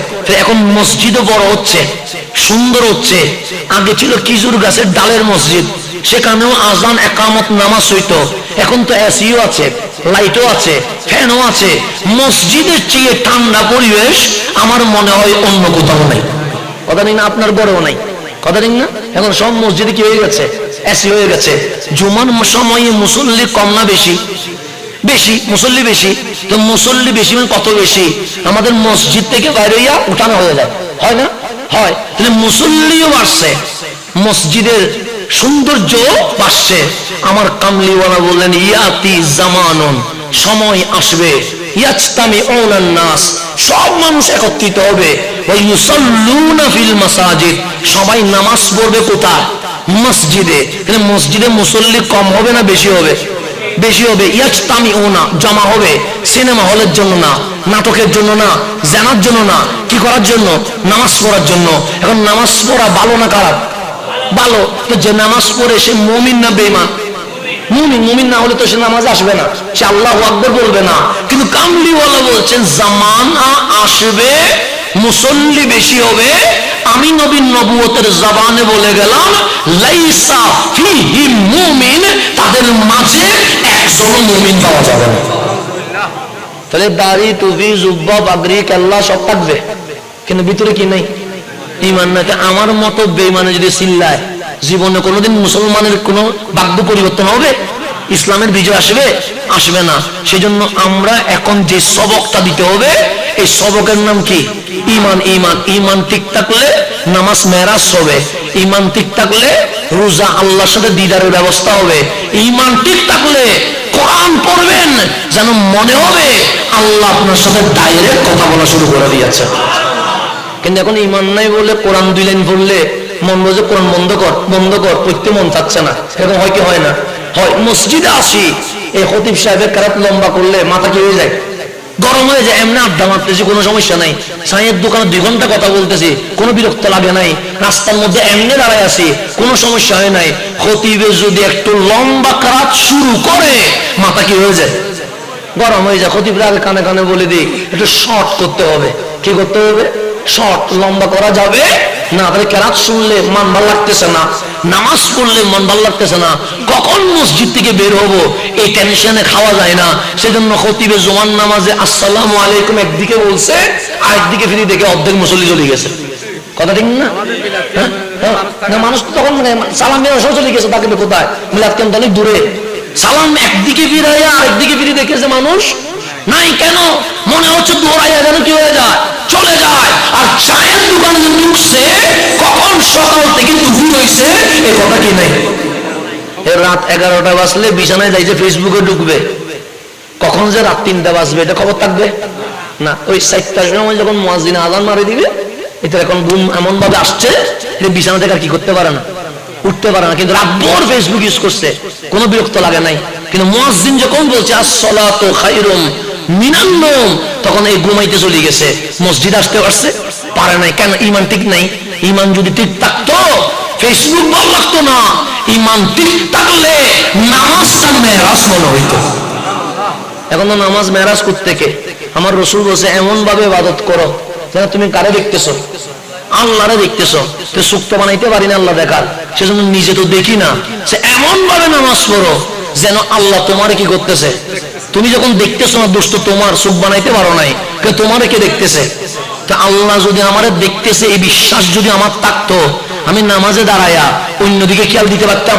এখন মসজিদও বড় হচ্ছে, সুন্দর হচ্ছে। আগে ছিল খেজুর গাছের ডালের মসজিদ, সেখানেও আজান একামত নামাজ হইতো। এখন তো এসিও আছে, লাইটও আছে, ফ্যানও আছে। মসজিদের চেয়ে ঠান্ডা পরিবেশ আমার মনে হয় অন্য কোথাও নাই। কথা নেই না? আপনার বড়ও নাই। কথা নেই না? এখন সব মসজিদে কি হয়ে গেছে? এসি হয়ে গেছে। জুমার সময়ে মুসল্লি কম না বেশি? বেশি। মুসল্লি বেশি। তো মুসল্লি বেশি মানে কত বেশি? আমাদের মসজিদ থেকে বাইরে হইয়া উঠানো হয়ে যায়, হয় না? হয়। তাহলে মুসল্লিও বাড়ছে, মসজিদের সৌন্দর্য বাড়ছে। আমার কামলিওয়ালা বললেন ইয়াতি জামানুন, সময় আসবে, ইয়াজতামিউনান নাস, সব মানুষ একত্রিত হবে, ওয়া ইউসাল্লুনা ফিল মাসাজিদ, সবাই নামাজ পড়বে কোথায়? মসজিদে। তাহলে মসজিদে মুসল্লি কম হবে না বেশি হবে? বেশি হবে। ইয়াজতামিউনা, জমা হবে। সিনেমা হলের জন্য না, নাটকের জন্য না, জানার জন্য না, কি করার জন্য? নামাজ পড়ার জন্য। এখন নামাজ পড়া ভালো না খারাপ? ভালো। তো যে নামাজ পড়ে সে মুমিন না বেঈমান? মুমিন। মুমিন না হলে তো সে নামাজ আসবে না, সে আল্লাহু আকবার বলবে না। কিন্তু কামলিওয়ালা বলছেন জামানা আসবে, মুসল্লি বেশি হবে। আমি নবীর নবুয়তের জবানে বলে গেলাম লাইসা ফিহি মুমিন, তাদের মাঝে একজন মুমিন পাওয়া যাবে না। তাহলে দাড়ি, টুপি, জুব্বা, পাগড়ি, কেল্লা সব থাকবে, কিন্তু ভিতরে কি নাই? ঈমান নাই। আমার মতো বেঈমানে যদি চিল্লায়, জীবনে কোনোদিন মুসলমানের কোনো ভাগ্য পরিবর্তন হবে? ইসলামের বিজয় আসবে? আসবে না। সেজন্য আমরা এখন যে সবকটা দিতে হবে, এই সবকের নাম কি? ঈমান। ঈমান। ঈমান ঠিক থাকলে নামাজ মেরাজ হবে। ঈমান ঠিক থাকলে রোজা আল্লাহর সাথে দিদারের ব্যবস্থা হবে। ঈমান ঠিক থাকলে কোরআন পড়বেন, যেন মনে হবে আল্লাহ আপনার সাথে ডাইরেক্ট কথা বলা শুরু করে দিয়েছে। কিন্তু এখন ঈমান নাই বলে কোরআন 2 লাইন পড়লে মন বলছে কোরআন বন্ধ কর, বন্ধ কর, পড়তে মন চাচ্ছে না। এরকম হয় কি হয় না? হয়। মসজিদে আসি, এই খতিব সাহেবের কেরাত লম্বা করলে মাথা কি হয়ে যায়? গরম হয়ে যায়। এমনি আড্ডা মারতেছি, কোনো সমস্যা নাই। চায়ের দোকানে 2 ঘন্টা কথা বলতেছি, কোনো বিরক্ত লাগে নাই। রাস্তার মধ্যে এমনি দাঁড়ায় আছি, কোনো সমস্যা হয় নাই। খতিবে যদি একটু লম্বা কেরাত শুরু করে, মাথা কি হয়ে যায়? গরম হয়ে যায়। খতিবরা আগে কানে কানে বলে দিই একটু শর্ট করতে হবে। কি করতে হবে? শর্ট। লম্বা করা যাবে না। তাহলে কেরাত শুনলে মন ভালো লাগতেছে না, নামাজ পড়লে মন ভালো লাগতেছে না, কখন মসজিদ থেকে বের হবো এই টেনশনে খাওয়া যায় না। সেজন্য খতিবে জুমার নামাজে আসসালামু আলাইকুম একদিকে বলছে, আরেকদিকে ফিরে দেখে অর্ধেক মুসল্লি চলে গেছে। কথা ঠিক না? মানুষ তো তখন সালাম দিয়ে চলে গেছে, তাকে কোথায়? মিলাদ কেন্দ্র অনেক দূরে। সালাম একদিকে ফিরাইয়া আরেকদিকে ফিরে দেখেছে মানুষ নাই। কেন? মনে হচ্ছে দৌড়াইয়া যেন কি হয়ে যায়, চলে যায়। আর চায়ের দোকানে ঢুকছে, কখন সকাল থেকে দুপুর হয়েছে এই কথা কি নাই? রাত 11টা বাজলে বিছানায় যাইছে, ফেসবুকে ঢুকবে। কখন যে রাত 3টা বাজবে এটা খবর থাকবে না। ওই 4টার সময় যখন মুয়াজ্জিন আযান মারি দিবে, এটা এখন ঘুম এমন ভাবে আসছে যে বিছানা থেকে আর কি করতে পারে না, উঠতে পারে না। কিন্তু রাতভর ফেসবুক ইউজ করছে, কোনো বিরক্ত লাগে নাই। কিন্তু মুয়াজ্জিন যখন বলছে আসসালাতু খায়রুম মিনান নাওম, তখন এই ঘুমাইতে চলে গেছে। মসজিদ আসতে পারছে? পারে নাই। কেন? ঈমান ঠিক নাই। ঈমান যদি ঠিক থাকতো ফেসবুক ভালো লাগতো না। ঈমান ঠিক থাকলে নামাজটা মেরাজ মনে হইতো। এখন তো নামাজ মেরাজ করতে কে? আমার রাসূল বলেছে এমন ভাবে ইবাদত করো যেন তুমি কারে দেখতেছো? আল্লাহরে দেখতেছো। তো চোখ তো বানাইতে পারি না আল্লাহ দেখার, সেজন্য নিজে তো দেখি না। সে এমন ভাবে নামাজ পড়ো যেন আল্লাহ তোমারে কি করতেছে। তুমি যখন দেখতেছো না, দোষ তো তোমার, চোখ বানাইতে পারো নাই, তোমারে কে দেখতেছে? তা আল্লাহ যদি আমারে দেখতেছে এই বিশ্বাস যদি আমার থাকতো, আমি নামাজে দাঁড়ায়া অন্যদিকে খেয়াল দিতে পারতাম?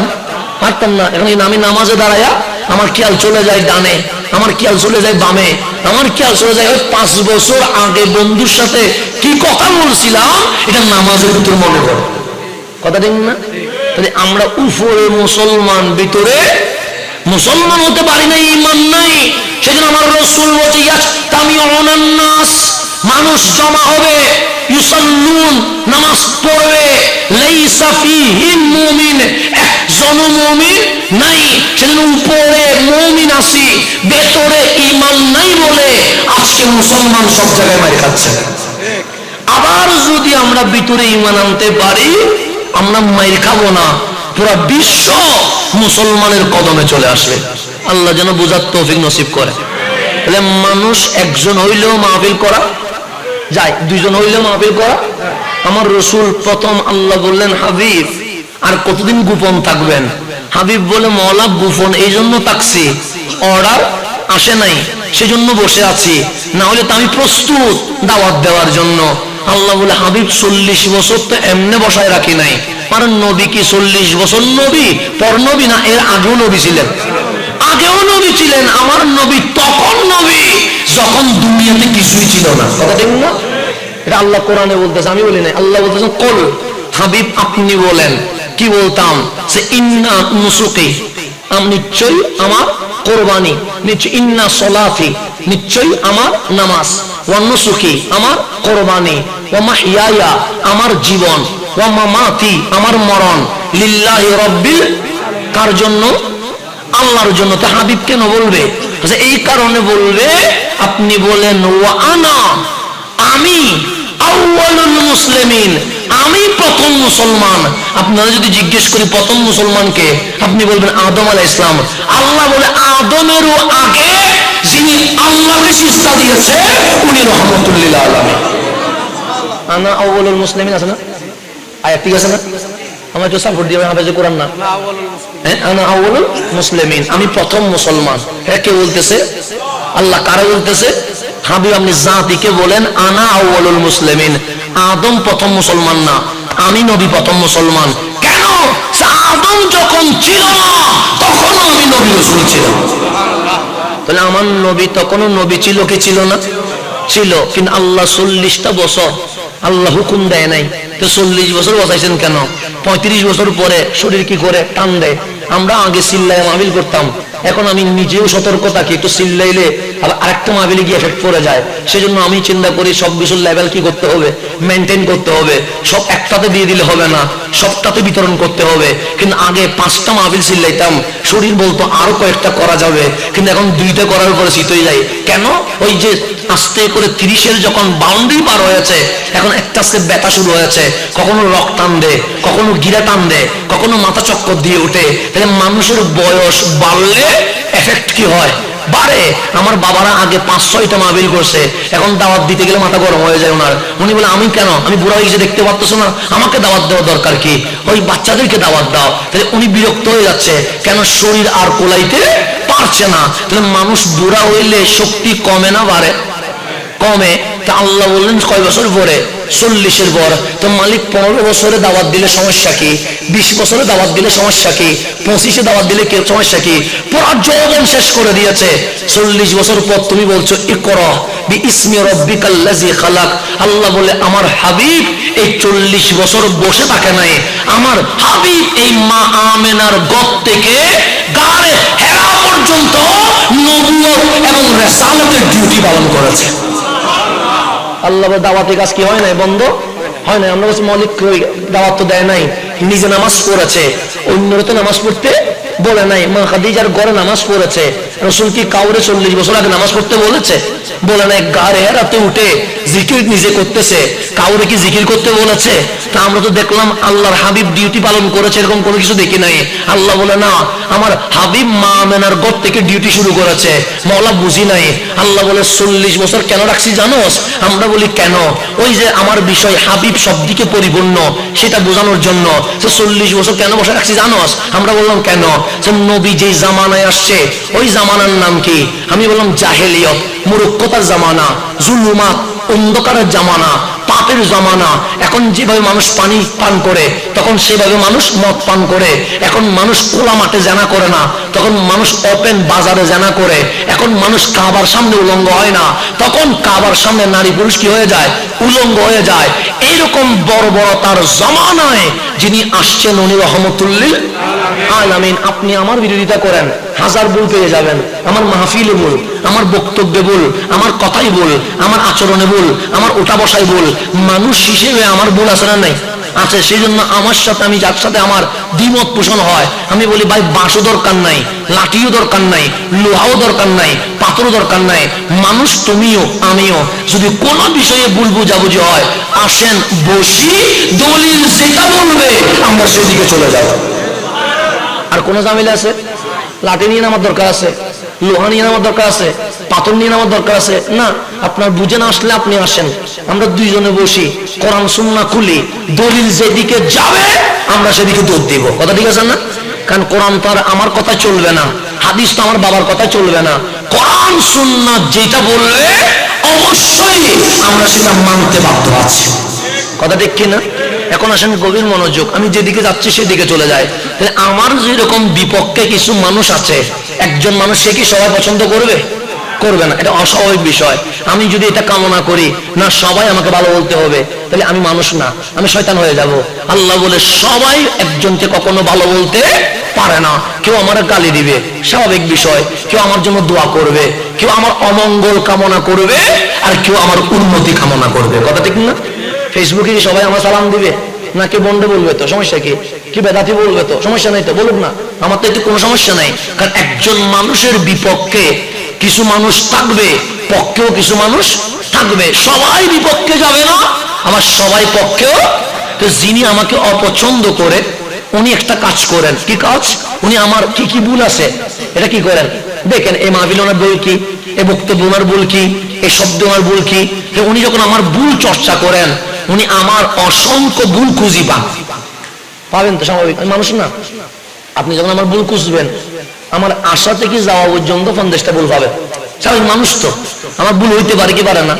পারতাম না। এখন আমি নামাজে দাঁড়ায়া আমার খেয়াল চলে যায় ডানে, আমার খেয়াল চলে যায় বামে, আমার খেয়াল চলে যায় ওই 5 বছর আগে বন্ধুর সাথে কি কথা বলছিলাম, এটা নামাজের ভিতর মনে করে। কথা ঠিক না? আমরা উপরে মুসলমান, ভিতরে মুসলমান হতে পারি না, ঈমান নাই। সেজন্য আমার রাসূল বলছে ইয়াজতামিউনান নাস, মানুষ জমা হবে, ইউসাল্লুন, নামাজ পড়বে, লাইসা ফীহিম মুমিন, একজন মুমিন নাই। সেজন্য উপরে মুমিন আছি, ভেতরে ঈমান নাই বলে আজকে মুসলমান সব জায়গায় মার খাচ্ছে। আবার যদি আমরা ভিতরে ঈমান আনতে পারি, আমরা মার খাবো না, পুরো বিশ্ব মুসলমানের কদমে চলে আসবে। আল্লাহ যেন বুঝার তৌফিক নসিব করে। তাহলে মানুষ একজন হইলেও মাহফিল করা যায়, দুইজন হইলেও মাহফিল করা। আমার রাসূল প্রথম আল্লাহ বললেন হাবিব আর কতদিন গোপন থাকবেন? হাবিব বলে মওলা গোপন এই জন্য থাকছি, অর্ডার আসে নাই সেজন্য বসে আছি, না হলে তো আমি প্রস্তুত দাওয়াত দেওয়ার জন্য। আল্লাহ বলে হাবিব 40 বছর তো এমনে বসায় রাখি নাই। কারণ নবী কি 40 বছর নবী, পর নবী না, এর আগেও নবী ছিলেন? আগেও নবী ছিলেন। আমার নবী তখন নবী যখন দুনিয়াতে কিছুই ছিল না, কথা ঠিক না? এটা আল্লাহ কোরআনে বলতেছে, আমি বলি না। আল্লাহ বলতেছেন কুল, হাবিব আপনি বলেন। কি বলতাম? সে ইন্না নুসুকি, নিশ্চয়ই আমার কোরবানি, নিশ্চয় ইন্না সলাতি, নিশ্চয়ই আমার নামাজ, ওয়া নুসুকি আমার কোরবানি, ওয়া মাহইয়ায়া আমার জীবন, ওয়া মামাতি আমার মরণ, লিল্লাহি রাব্বিল, কার জন্য? আল্লাহর জন্য। তো হাবিব কেন বলবে? এই কারণে বলবে, আপনি বলেন ওয়া আনা, আমি আউয়ালুল মুসলিমিন, আমি প্রথম মুসলমান। আপনারা যদি জিজ্ঞেস করি প্রথম মুসলমানকে, আপনি বলবেন আদম আলাইহিস সালাম। আল্লাহ বলে আদমেরও আগে যিনি আল্লাহকে সিজদা দিয়েছে উনি রহমতুল লিল আলামিন। আনা আউয়ালুল মুসলিমিন আছে না? আয়াত ঠিক আছে না? আমার একটু সাপোর্ট দিবেন, হাফেজে কোরআন না? আনা আউয়ালুল মুসলিমিন, আমি প্রথম মুসলমান। হ্যাঁ, কে বলতেছে? আল্লাহ। কারে বলতেছে? হাবিব আপনি জাতিকে বলেন আনা আউয়ালুল মুসলিমিন, আদম প্রথম মুসলমান না, আমি নবী প্রথম মুসলমান। কেন? আদম যখন ছিল না তখনও আমি নবী রাসূল ছিলাম। তাহলে আমার নবী তখনও নবী ছিল কি ছিল না? ছিল। কিন্তু আল্লাহ 40টা বছর আল্লাহ হুকুম দেয় নাই, তো 40 বছর বসাইছেন কেন? 35 বছর পরে শরীর কি করে টান দেয়। আমরা আগে চিল্লায় মাহফিল করতাম, এখন আমি নিজেও সতর্ক থাকি, একটু চিল্লাইলে আবার আরেকটা মাহফিলে গিয়ে এফেক্ট পড়ে যায়। সেজন্য আমি চিন্তা করি সব কিছুর লেভেল কি করতে হবে, মেনটেন করতে হবে। সব একটাতে দিয়ে দিলে হবে না, সবটাতে বিতরণ করতে হবে। কিন্তু আগে 5টা মাহফিল চিল্লাইতাম, শরীর বলতো আরো কয়েকটা করা যাবে, কিন্তু এখন 2টা করার পরে শীত হয়ে যায়। কেন? ওই যে আস্তে করে 30-এর যখন বাউন্ডারি পার হয়েছে, এখন একটা আস্তে ব্যথা শুরু হয়েছে, কখনো রক টান দেয়, কখনো গিরা টান দেয়, কখনো মাথা চক্কর দিয়ে ওঠে। তাহলে মানুষের বয়স বাড়লে এফেক্ট কি হয়? বাড়ে। আমার বাবারা আগে 5-6টা মাহফিল করছে, এখন দাওয়াত দিতে গেলে মাথা গরম হয়ে যায় ওনার। উনি বলে আমি কেন, আমি বুড়া হয়ে গেছে দেখতে পারতেছো না, আমাকে দাওয়াত দেওয়া দরকার কি, ওই বাচ্চাদেরকে দাওয়াত দাও। তাহলে উনি বিরক্ত হয়ে যাচ্ছে, কেন শরীর আর কোলাইতে পারছে না। তাহলে মানুষ বুড়া হইলে শক্তি কমে না বাড়ে? কমে। তা আল্লাহ বললেন কয় বছর পরে? 40-এর পর। তো মালিক 15 বছরে দাওয়াত দিলে সমস্যা কি? 20 বছরে দাওয়াত দিলে সমস্যা কি? 25-এ দাওয়াত দিলে সমস্যা কি? পুরো যৌবন শেষ করে দিয়েছে। 40 বছর পর তুমি বলছো ইকরা বিইসমি রাব্বিকাল্লাযী খালাক। আল্লাহ বলে আমার হাবিব এই 40 বছর বসে থাকে নাই, আমার হাবিব এই মা আমেনার গর্ত থেকে গারে হেরা পর্যন্ত নবুয়ত এবং রিসালাতের ডিউটি পালন করেছে। আল্লাহ দাওয়াতের কাজ কি হয় নাই? বন্ধ হয় নাই। আমরা বলছি মৌলিক দাওয়াত তো দেয় নাই, নিজে নামাজ পড়েছে, অন্যরা তো নামাজ পড়তে বলে নাই। মা খাদিজার ঘরে নামাজ পড়েছে। রাসূল কি কাউরে 40 বছর আগে নামাজ পড়তে বলেছে? বলে নাই। গায়ে রাতে উঠে জিকির নিজে করতেছে, কাউরে কি জিকির করতে বলেছে? তা আমরা তো দেখলাম আল্লাহর হাবিব ডিউটি পালন করেছে, এরকম কোনো কিছু দেখি নাই। আল্লাহ বলে না, আমার হাবিব মা আমেনার ঘর থেকে ডিউটি শুরু করেছে। মওলা বুঝি নাই। আল্লাহ বলে 40 বছর কেন রাখছি জানোস? আমরা বলি কেন? ওই যে আমার বিষয় হাবিব সব দিকে পরিপূর্ণ, সেটা বোঝানোর জন্য। 40 বছর কেন বসে রাখছি জানোস? আমরা বললাম কেন? নবী যেই জামানায় আসছে ওই জামানার নাম কি? আমি বললাম জাহেলিয়ত, মূর্খতার জামানা, জুলুমাত, অন্ধকারের জামানা। পাপের জমানা। এখন যেভাবে মানুষ পানি পান করে তখন সেভাবে মানুষ মদ পান করে। এখন মানুষ খোলা মাঠে জানা করে না, তখন মানুষ ওপেন বাজারে জানা করে। এখন মানুষ কাবার সামনে উলঙ্গ হয় না, তখন কাবার সামনে নারী পুরুষ কি হয়ে যায়? উলঙ্গ হয়ে যায়। এইরকম বর্বরতার জমানায় যিনি আসছেন উনি রহমতুল্লিল আলামিন। আপনি আমার বিরোধিতা করেন, হাজার ভুল পেয়ে যাবেন। আমার মাহফিলে ভুল, আমার বক্তব্যে ভুল, আমার কথাই ভুল, আমার আচরণে ভুল, আমার ওঠা বসাই ভুল। মানুষ হিসেবে আমার ভুল আছে না নাই? আছে। সেই জন্য আমার সাথে, আমি যার সাথে আমার দ্বিমত পোষণ হয়, আমি বলি ভাই বাঁশও দরকার নাই, লাঠিও দরকার নাই, লোহাও দরকার নাই, পাথরও দরকার নাই। মানুষ তুমিও আমিও যদি কোনো বিষয়ে ভুল বুঝাবুঝি হয়, আসেন বসি, দলিল যেটা বলবে আমরা সেদিকে চলে যাব। আর কোন ঝামেলা আছে? লাঠি নিয়ে নামার দরকার আছে, লোহা নিয়ে নামার দরকার আছে, পাথর নিয়ে নামার দরকার আছে না। আপনার বুঝে না আসলে আপনি আসেন, আমরা দুইজনে বসি, কোরআন সুন্নাহ খুলি, দলিল যেদিকে যাবে আমরা সেদিকে দৌড় দিব। কথা ঠিক আছে না? কারণ কোরআন তো আর আমার কথা চলবে না, হাদিস তো আমার বাবার কথা চলবে না। কোরআন সুন্নাহ যেটা বলবে অবশ্যই আমরা সেটা মানতে বাধ্য আছি। কথা ঠিক কিনা? এখন আসেন গভীর মনোযোগ, আমি যেদিকে যাচ্ছি সেদিকে চলে যায়। তাহলে আমার যেরকম বিপক্ষে কিছু মানুষ আছে, একজন মানুষ সে কি সবাই পছন্দ করবে? করবে না, এটা অস্বাভাবিক বিষয়। আমি যদি এটা কামনা করি না সবাই আমাকে ভালো বলতে হবে, তাহলে আমি মানুষ না, আমি শয়তান হয়ে যাব। আল্লাহ বলে সবাই একজনকে কখনো ভালো বলতে পারে না। কেউ আমার গালি দিবে, স্বাভাবিক বিষয়। কেউ আমার জন্য দোয়া করবে, কেউ আমার অমঙ্গল কামনা করবে, আর কেউ আমার উন্নতি কামনা করবে। কথা ঠিক না? ফেসবুকে কি সবাই আমার সালাম দিবে? না কেউ বন্ডে বলবে তো সমস্যা কি? কি বেদাতি বলবে তো সমস্যা নাই, তো বলুক না, আমার তো এতে কোনো সমস্যা নাই। কারণ একজন মানুষের বিপক্ষে কিছু মানুষ থাকবে, পক্ষেও কিছু মানুষ থাকবে। সবাই বিপক্ষে যাবে না, আবার সবাই পক্ষেও। তো যিনি আমাকে অপছন্দ করে উনি একটা কাজ করেন। কি কাজ? উনি আমার কি কি ভুল আছে এটা কি করেন দেখেন। এই মাহফিল ওনার ভুল কি, এই বক্তব্য ওনার ভুল কি, এই শব্দ ওনার ভুল কি। উনি যখন আমার ভুল চর্চা করেন, উনি আমার অসংখ্য ভুল খুঁজি পাবেন তো, স্বাভাবিক। আমি মানুষ না? আপনি যখন আমার ভুল খুঁজবেন, আমার আশা থেকে যাওয়া পর্যন্ত 50টা ভুল পাবেন। স্বাভাবিক, মানুষ তো, আমার ভুল হইতে পারে কি পারে না?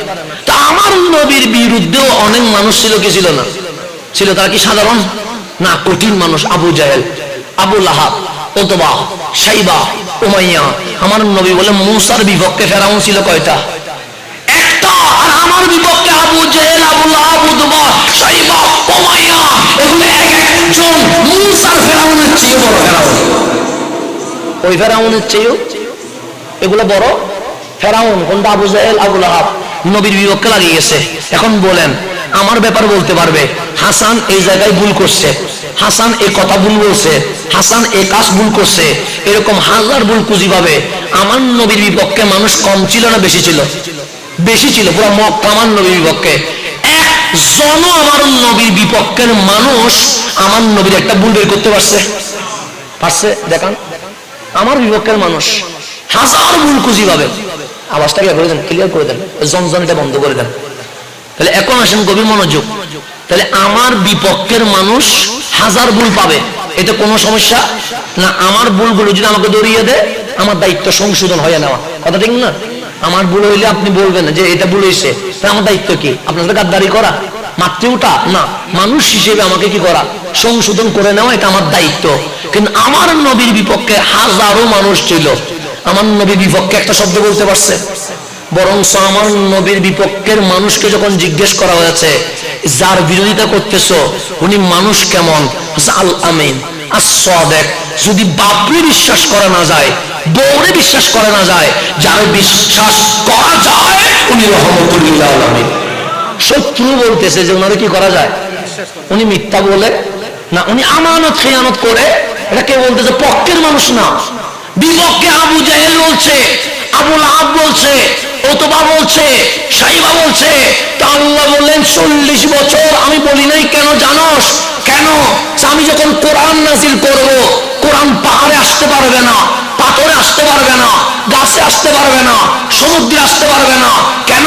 তা আমার নবীর বিরুদ্ধেও অনেক মানুষ ছিল কি ছিল না? ছিল। তারা কি সাধারণ না? কঠিন মানুষ। আবু জাহেল, আবু লাহাব, উতবা, শাইবা, উমাইয়া। আমার নবী বলে মুসার বিপক্ষে ফেরাউন ছিল কয়টা? একটা। আর আমার বিপক্ষে আবু জাহেল, আবু লাহাব, উতবা, শাইবা, উমাইয়া, এগুলো এক একজন মুসার ফেরাউনের চেয়ে বড় ফেরাউন। ওই ফেরাউনের চেয়েও এগুলো বড় ফেরাউন। কোনটা? আবু জাহেল, আবু লাহাব নবীর বিপক্ষে লাগিয়ে গেছে। এখন বলেন, আমার ব্যাপার বলতে পারবে হাসান এই জায়গায় ভুল করছে, হাসান এই কথা ভুল বলছে, হাসান এই কাজ ভুল করছে। এরকম হাজার ভুল খুঁজি পাবে। আমার নবীর বিপক্ষে মানুষ কম ছিল না বেশি ছিল? বেশি ছিল। পুরো মক্কা আমার নবীর বিপক্ষে। একজনও আমার নবীর বিপক্ষের মানুষ আমার নবীর একটা ভুল বের করতে পারছে? পারছে? দেখান। আমার বিপক্ষের মানুষ হাজার ভুল খুঁজি পাবে। আওয়াজটা করে দেন, ক্লিয়ার করে দেন, জনজনটা বন্ধ করে দেন। তাহলে এখন আসেন গভীর মনোযোগ। তাহলে আমার বিপক্ষের মানুষ হাজার ভুল পাবে, এটা কোনো সমস্যা না। আমার ভুলগুলো যদি আমাকে দৌড়িয়ে দেয়, আমার দায়িত্ব সংশোধন হয়ে নেওয়া। কথা ঠিক না? আমার ভুল হইলে আপনি বলবেন যে এটা ভুল হয়েছে, আমার দায়িত্ব কি? আপনাদের গাদ্দারি করা, মারতে ওঠা না। মানুষ হিসেবে আমাকে কি করা? সংশোধন করে নেওয়া, এটা আমার দায়িত্ব। কিন্তু আমার নবীর বিপক্ষে হাজারো মানুষ ছিল, আমার নবীর বিপক্ষে একটা শব্দ বলতে পারছে? বরং আমার নবীর বিপক্ষের মানুষকে যখন জিজ্ঞেস করা হয়েছে, যার বিরোধিতা করতেছো উনি মানুষ কেমন? আল আমিন, আস-সাদিক। যদি বাপরে বিশ্বাস করা না যায়, বউরে বিশ্বাস করা না যায়, যার বিশ্বাস করা যায় উনি রহমতুল লিল আলামিন। শত্রু বলতেছে যে ওনারে কি করা যায়? উনি মিথ্যা বলে না, উনি আমানত খেয়ানত করে। এটা কে বলতেছে? পক্ষের মানুষ না, বিপক্ষে আবু জাহেল বলছে, আবু লাহাব বলছে, উতবা বলছে, শাইবা বলছে। তা আল্লাহ বললেন 40 বছর আমি বলি নাই কেন জানোস? কেন? আমি যখন কোরআন নাজিল করব, কোরআন পাহাড়ে আসতে পারবে না, পাথরে আসতে পারবে না, গাছে আসতে পারবে না, সমুদ্রে আসতে পারবে না। কেন?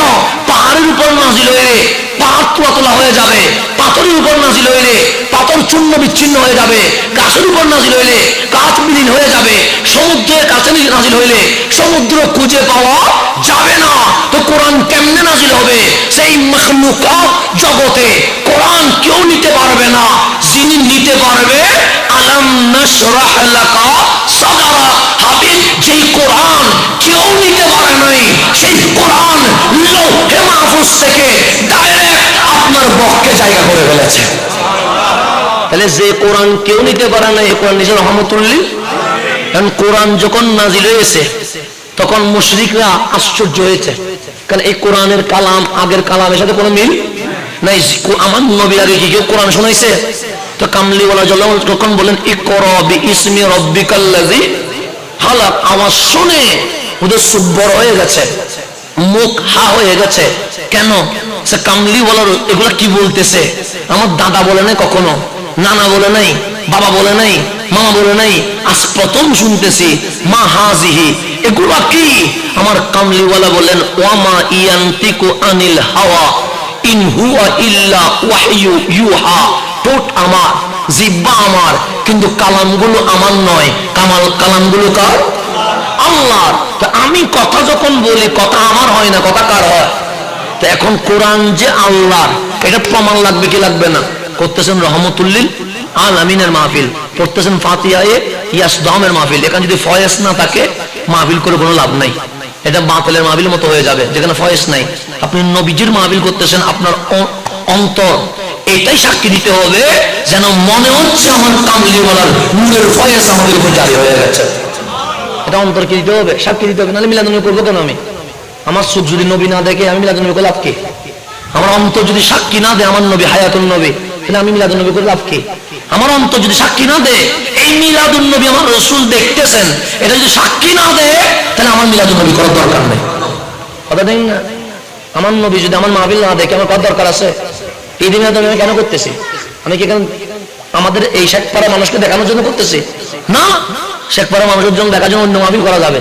পাহাড়ের উপর নাজিল হয়ে পাহাড় তোলা হয়ে যাবে, পাথরের উপর নাজিল হইলে পাথর চূর্ণ বিচ্ছিন্ন হয়ে যাবে, গাছের উপর নাজিল হইলে গাছ বিলীন হয়ে যাবে, সমুদ্রের কাছে নাজিল হইলে সমুদ্র খুঁজে পাওয়া যাবে না, তো কোরআন কেমনে নাজিল হবে? সেই মখলুকাত জগতে কোরআন কেউ নিতে পারবে না, যিনি নিতে পারবে আলাম নাশরাহ লাকা সাদরা, হাবিব যেই কোরআন কেউ নিতে পারে নাই, সেই কোরআন লৌহে মাহফুজ থেকে ডাইরেক্ট আপনার বক্ষে জায়গা করে ফেলেছে। তাহলে যে কোরআন কেউ নিতে পারে না, এই কোরআন নিজের রহমতুল্লিল। কারণ কোরআন যখন নাজিল হয়েছে তখন মুশরিকরা আশ্চর্য হয়েছে, কারণ এই কোরআনের কালাম আগের কালামের সাথে কোনো মিল নাই। আমার নবী আগে কি কেউ কোরআন শোনাইছে? তো কামলিওয়ালা যখন বলেন ইকরা বিইসমি রাব্বিকাল্লাযী খালাক, আওয়াজ শুনে ওদের চুপ বড় হয়ে গেছে, মুখ হা হয়ে গেছে। কেন? সে কামলিওয়ালার এগুলা কি বলতেছে? আমার দাদা বলে নাই কখনো, নানা বলে নাই, বাবা বলে নাই, মামা বলে নাই, আজ প্রথম শুনতেছি। মা হাজিহি, এগুলা কি? আমার কামলিওয়ালা বলেন ওয়ামা ইয়ান্তিকু আনিল হাওয়া ইন হুয়া ইল্লা ওয়াহয়ু ইউহা। ঠোঁট আমার, জিহ্বা আমার, কিন্তু কালামগুলো আমার নয়। কালামগুলো কার? আল্লাহর। তো আমি কথা যখন বলি, কথা আমার হয় না, কথা কার হয়? তো এখন কোরআন যে আল্লাহর, এটা প্রমাণ লাগবে কি লাগবে না? করতেছেন রহমতুল্লিল আলামিনের মাহফিল, পড়তেছেন ফাতিহায়ে ইয়াসদামের মাহফিল। এখানে যদি ফয়েজ না থাকে মাহফিল করে কোনো লাভ নাই, এটা বাতিলের মাহফিল মতো হয়ে যাবে যেখানে ফয়েজ নাই। আপনি নবীজির মাহফিল করতেছেন, আপনার অন্তর এটাই সাক্ষী দিতে হবে যেন মনে হচ্ছে আমার কামলিওয়ালার নূরের ফয়েজ আমাদের উপর জারি হয়ে গেছে। এটা অন্তর কি দিতে হবে, সাক্ষী দিতে হবে। নাহলে মিলাদুন্নবী করবো কেন আমি? আমার চোখ যদি নবী না দেখে আমি মিলাদুন্নবী করে লাভ কি? আমার অন্তর যদি সাক্ষী না দেয় আমার নবী হায়াতুন নবী, তাহলে আমি মিলাদুন্নবী করে লাভ কি? আমার অন্তর যদি সাক্ষী না দেয় এই মিলাদুন্নবী আমার রাসূল দেখতেছেন, এটা যদি সাক্ষী না দেয় তাহলে আমার মিলাদুন্নবী করার দরকার নেই। কথা দেন না? আমার নবী যদি আমার মাহফিল না দেখে আমার করার দরকার আছে? এই দিন আমি কেন করতেছি? আমি কি এখানে আমাদের এই শেখপাড়া মানুষকে দেখানোর জন্য করতেছি? না, শেখপাড়া মানুষের জন্য দেখার জন্য অন্য মাহফিল করা যাবে,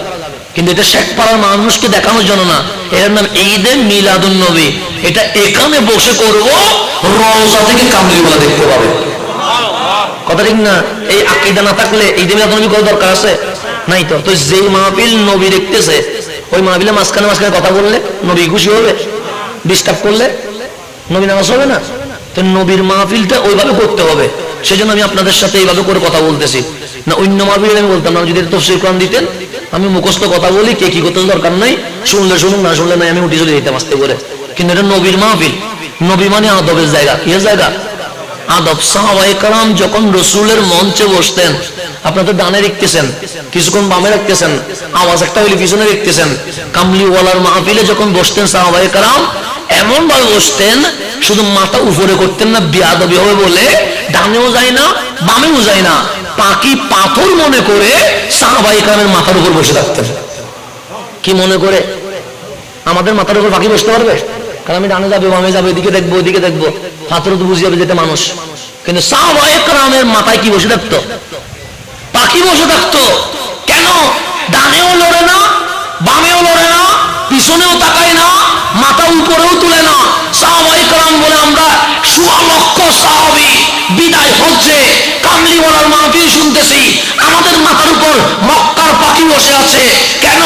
কিন্তু এটা শেখপাড়ার মানুষকে দেখানোর জন্য না। এর নাম ঈদে মিলাদুন্নবী। এটা এখানে বসে করব, রওজা থেকে কামলিওয়ালা দেখতে পাবে। কথা ঠিক না? এই আকীদা না থাকলে ঈদে মিলাদুন্নবী করার দরকার আছে? নাই তো। তো যেই মাহফিল নবী দেখতেছে ওই মাহফিলে মাঝখানে মাঝখানে কথা বললে নবী খুশি হবে? ডিস্টার্ব করলে নবী নামাজ হবে না? তো নবীর মাহফিলটা ওইভাবে করতে হবে। সেজন্য আমি আপনাদের সাথে এইভাবে করে কথা বলতেছি না। অন্য মাহফিলে আমি বলতাম না, যদি তাফসীর কোরআন দিতেন আমি মুখস্থ কথা বলি, কে কি করতে দরকার নাই, শুনলে শুনুন, না শুনলে নাই, আমি উঠে চলে যেতাম আস্তে করে। কিন্তু এটা নবীর মাহফিল, নবী মানে আদবের জায়গা। কি জায়গা? আদব। সাহাবায়ে কেরাম যখন রাসূলের মঞ্চে বসতেন, আপনারা তো ডানে রাখতেছেন, কিছুক্ষণ বামে রাখতেছেন, আওয়াজ একটা হইলে পিছনে রাখতেছেন। কামলিওয়ালার মাহফিলে যখন বসতেন সাহাবায়ে কেরাম এমন ভাবে বসতেন, শুধু মাথা উপরে করতেন না, বেয়াদবি হবে বলে ডানেও যায় না বামেও যায় না, পাখি পাথর মনে করে সাহাবায়ে কেরামের মাথার উপর বসে থাকতেন। কি মনে করে? আমাদের মাথার উপর পাখি বসতে পারবে? কারণ আমি ডানে যাবে বামে যাবে, এদিকে দেখবো ওদিকে দেখবো, পাথর তো বুঝে যাবে যেটা মানুষ। কিন্তু সাহাবায়ে কেরামের মাথায় কি বসে থাকতো? পাখি বসে থাকতো। কেন? ডানেও লড়ে না, বামেও লড়ে না, পিছনেও তাকায় না, মাথা উপরেও তুলে না। সাহাবায়ে কেরাম বলে আমরা ১৬ লক্ষ সাহাবী বিদায় হজ্জে কামলিওয়ালার মাহফিল শুনতেছি, আমাদের মাথার উপর মক্কার পাখি বসে আছে। কেন?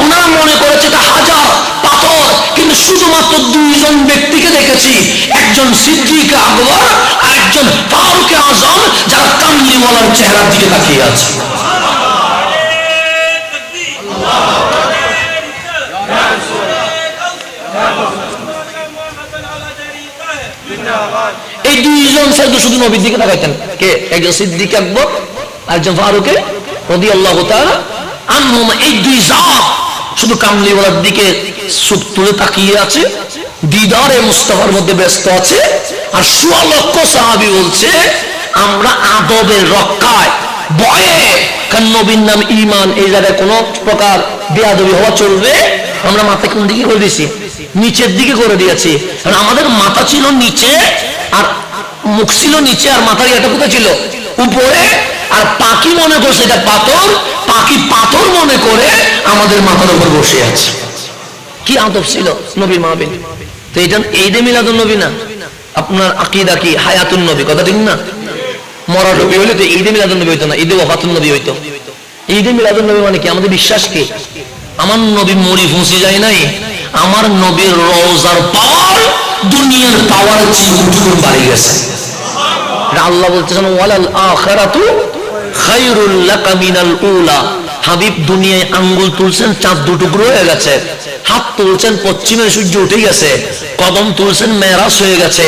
ওনারা মনে করেছে এটা হাজার পাথর। কিন্তু শুধুমাত্র দুইজন ব্যক্তিকে দেখেছি, একজন সিদ্দিক আকবর আর একজন ফারুক আজম, যারা কামলিওয়ালার চেহারার দিকে তাকিয়ে আছে। এই দুইজন শুধু নবীর দিকে তাকাইতেন। কে? একজন সিদ্দিক আকবর আর একজন ফারুকে রাদিয়াল্লাহু তাআলা আনহুম। এই দুই জাত শুধু কামলিওয়ালার দিকে চোখ তুলে তাকিয়ে আছে, দিদারে মুস্তাফার মধ্যে ব্যস্ত আছে। আর ১৬ লক্ষ সাহাবী বলছে আমরা আদবের রক্ষায় ভয়ে, কারণ নবীর নাম ঈমান, এই জায়গায় কোনো প্রকার বেয়াদবি হওয়া চলবে, আমরা মাথা কোন দিকে করে দিয়েছি? নিচের দিকে করে দিয়েছি। কারণ আমাদের মাথা ছিল নিচে আর মুখ ছিল নিচে, আর মাথার এটা কোথায় ছিল? উপরে। আর পাখি মনে করছে এটা পাথর, পাখি পাথর মনে করে আমাদের মাথার উপর বসে আছে। কি আদব ছিল নবীর মাহফিল। তো এটা ঈদে মিলাদুন্নবী না, আপনার আকীদা কি হায়াতুন নবী। কথা ঠিক না? মরা নবী হইলে তো ঈদে মিলাদুন্নবী হইতো না, ঈদে ওফাতুন নবী হইতো। ঈদে মিলাদুন নবী মানে কি? আমাদের বিশ্বাস কি? আমার নবী মরি ফুঁসি যায় নাই, আমার নবীর রওজার পাওয়ার দুনিয়ার পাওয়ারের চেয়ে গুণ বাড়ি গেছে। আল্লাহ বলতেছেন ওয়ালাল আখিরাতু খায়রুল লাকা মিনাল উলা। হাবিব দুনিয়ায় আঙ্গুল তুলছেন, চাঁদ দুটুকরো হয়ে গেছে, হাত তুলছেন, পশ্চিমের সূর্য উঠে গেছে, কদম তুলছেন, মেরাজ হয়ে গেছে।